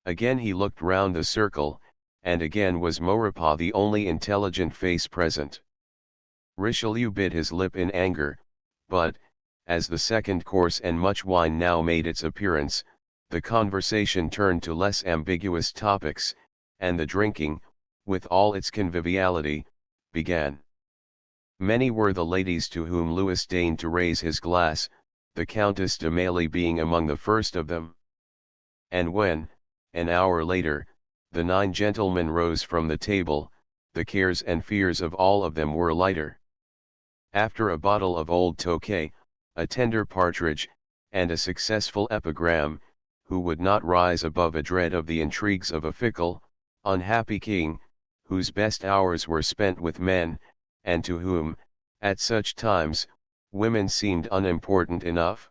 Again he looked round the circle, and again was Maurepas the only intelligent face present. Richelieu bit his lip in anger, but, as the second course and much wine now made its appearance, the conversation turned to less ambiguous topics, and the drinking, with all its conviviality, began. Many were the ladies to whom Louis deigned to raise his glass, the Countess de Mailly being among the first of them. And when, an hour later, the 9 gentlemen rose from the table, the cares and fears of all of them were lighter. After a bottle of old Tokay, a tender partridge, and a successful epigram, who would not rise above a dread of the intrigues of a fickle, unhappy king, whose best hours were spent with men, and to whom, at such times, women seemed unimportant enough?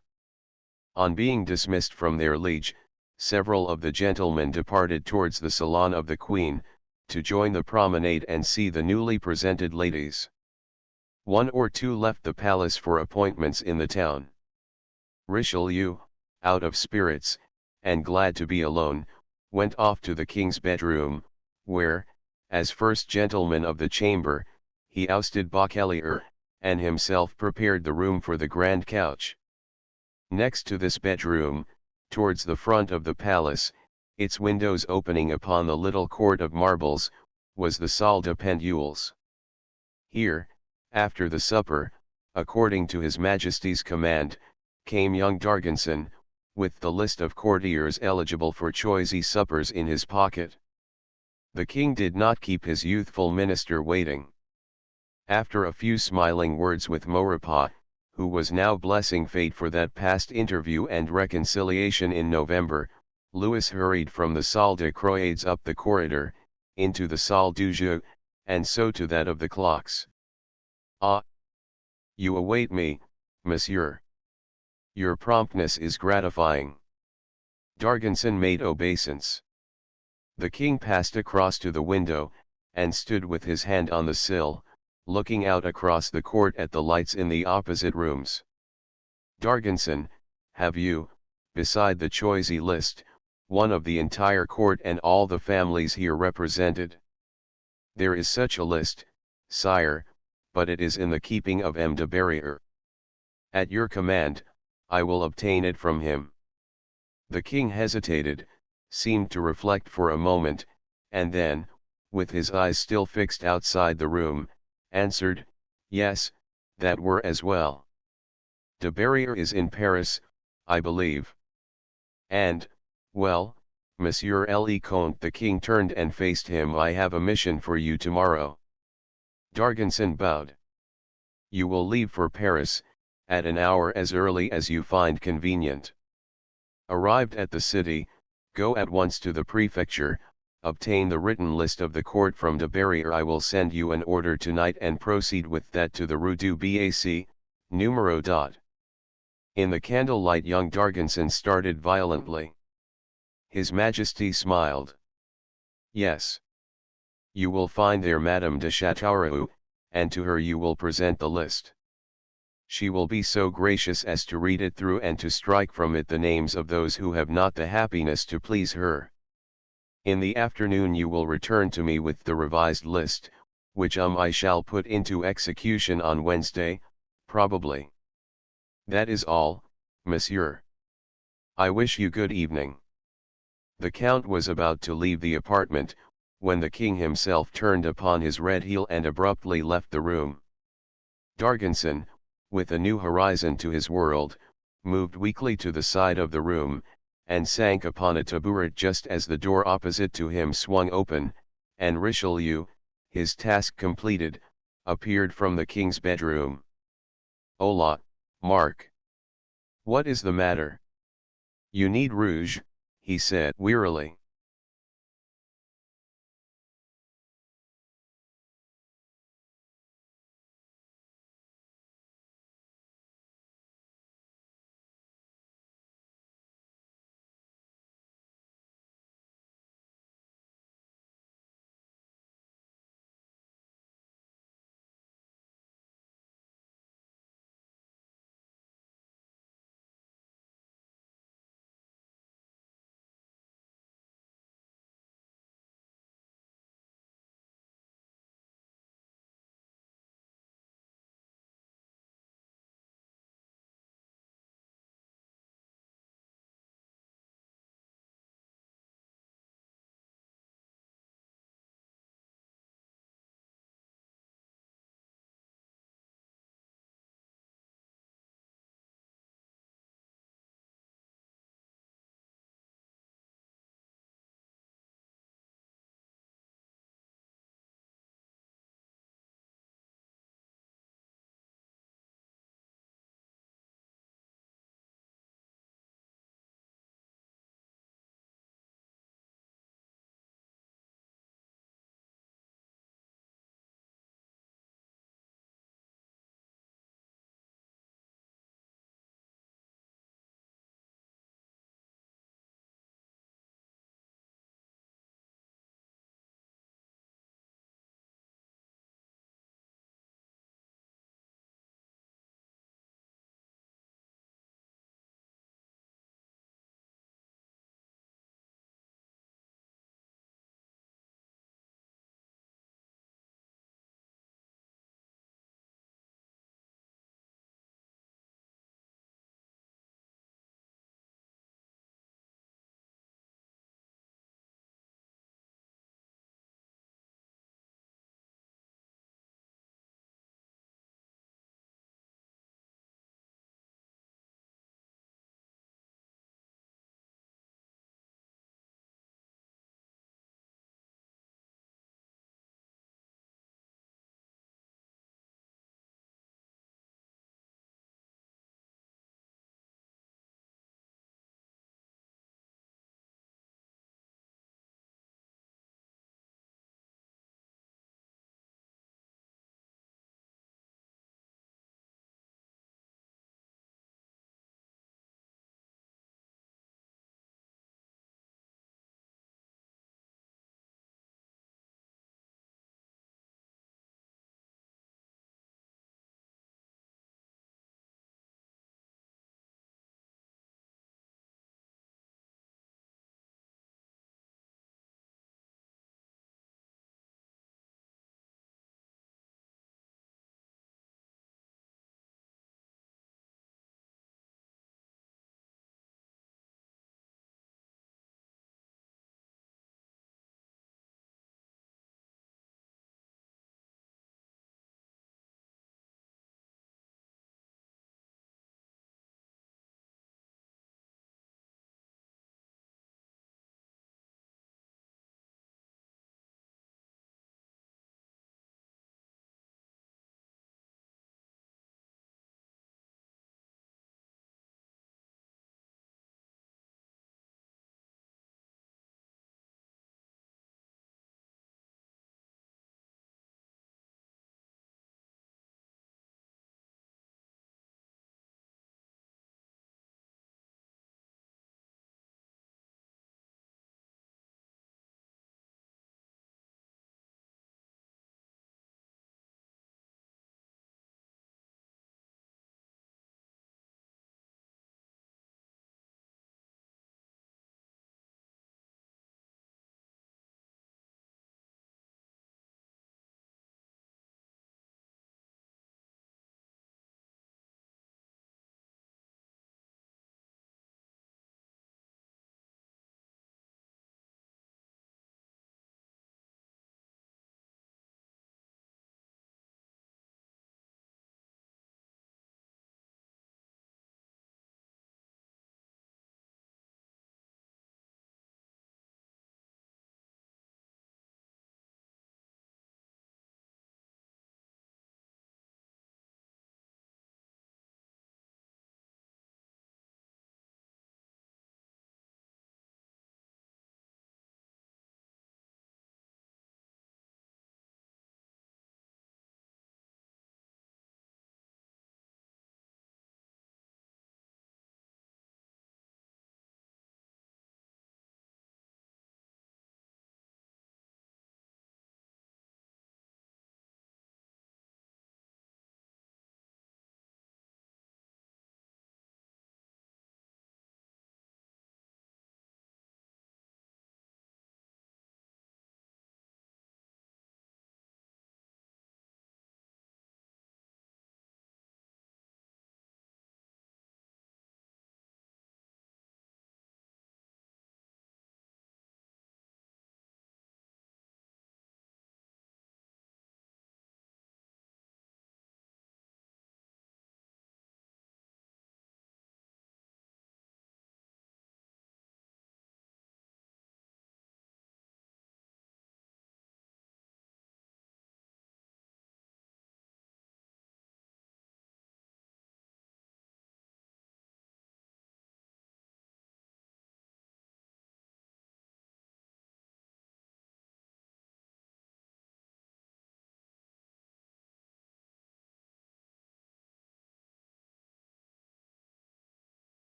On being dismissed from their liege, several of the gentlemen departed towards the salon of the Queen, to join the promenade and see the newly presented ladies. 1 or 2 left the palace for appointments in the town. Richelieu, out of spirits, and glad to be alone, went off to the king's bedroom, where, as first gentleman of the chamber, he ousted Bachelier, and himself prepared the room for the grand couch. Next to this bedroom, towards the front of the palace, its windows opening upon the little court of marbles, was the Salle de Pendules. Here, after the supper, according to His Majesty's command, came young Darganson, with the list of courtiers eligible for choisy suppers in his pocket. The king did not keep his youthful minister waiting. After a few smiling words with Maurepas, who was now blessing fate for that past interview and reconciliation in November, Louis hurried from the Salle des Croisades up the corridor, into the Salle du Jeu, and so to that of the clocks. "Ah! You await me, monsieur. Your promptness is gratifying." Darganson made obeisance. The king passed across to the window, and stood with his hand on the sill, looking out across the court at the lights in the opposite rooms. "Darganson, have you, beside the choisy list, one of the entire court and all the families here represented?" "There is such a list, sire, but it is in the keeping of M. de Barriere." "At your command, I will obtain it from him." The king hesitated, seemed to reflect for a moment, and then, with his eyes still fixed outside the room, answered, "Yes, that were as well. De Barriere is in Paris, I believe. And, well, Monsieur le Comte." The king turned and faced him. "I have a mission for you tomorrow." Darganson bowed. "You will leave for Paris, at an hour as early as you find convenient. Arrived at the city, go at once to the prefecture, obtain the written list of the court from de Barriere. I will send you an order tonight and proceed with that to the Rue du Bac, numero dot." In the candlelight young Darganson started violently. His Majesty smiled. "Yes. You will find there Madame de Chateauroux, and to her you will present the list. She will be so gracious as to read it through and to strike from it the names of those who have not the happiness to please her. In the afternoon you will return to me with the revised list, which I shall put into execution on Wednesday, probably. That is all, monsieur. I wish you good evening." The count was about to leave the apartment, when the king himself turned upon his red heel and abruptly left the room. Darganson, with a new horizon to his world, moved weakly to the side of the room, and sank upon a tabouret just as the door opposite to him swung open, and Richelieu, his task completed, appeared from the king's bedroom. "Hola, Mark. What is the matter?" "You need rouge," he said wearily.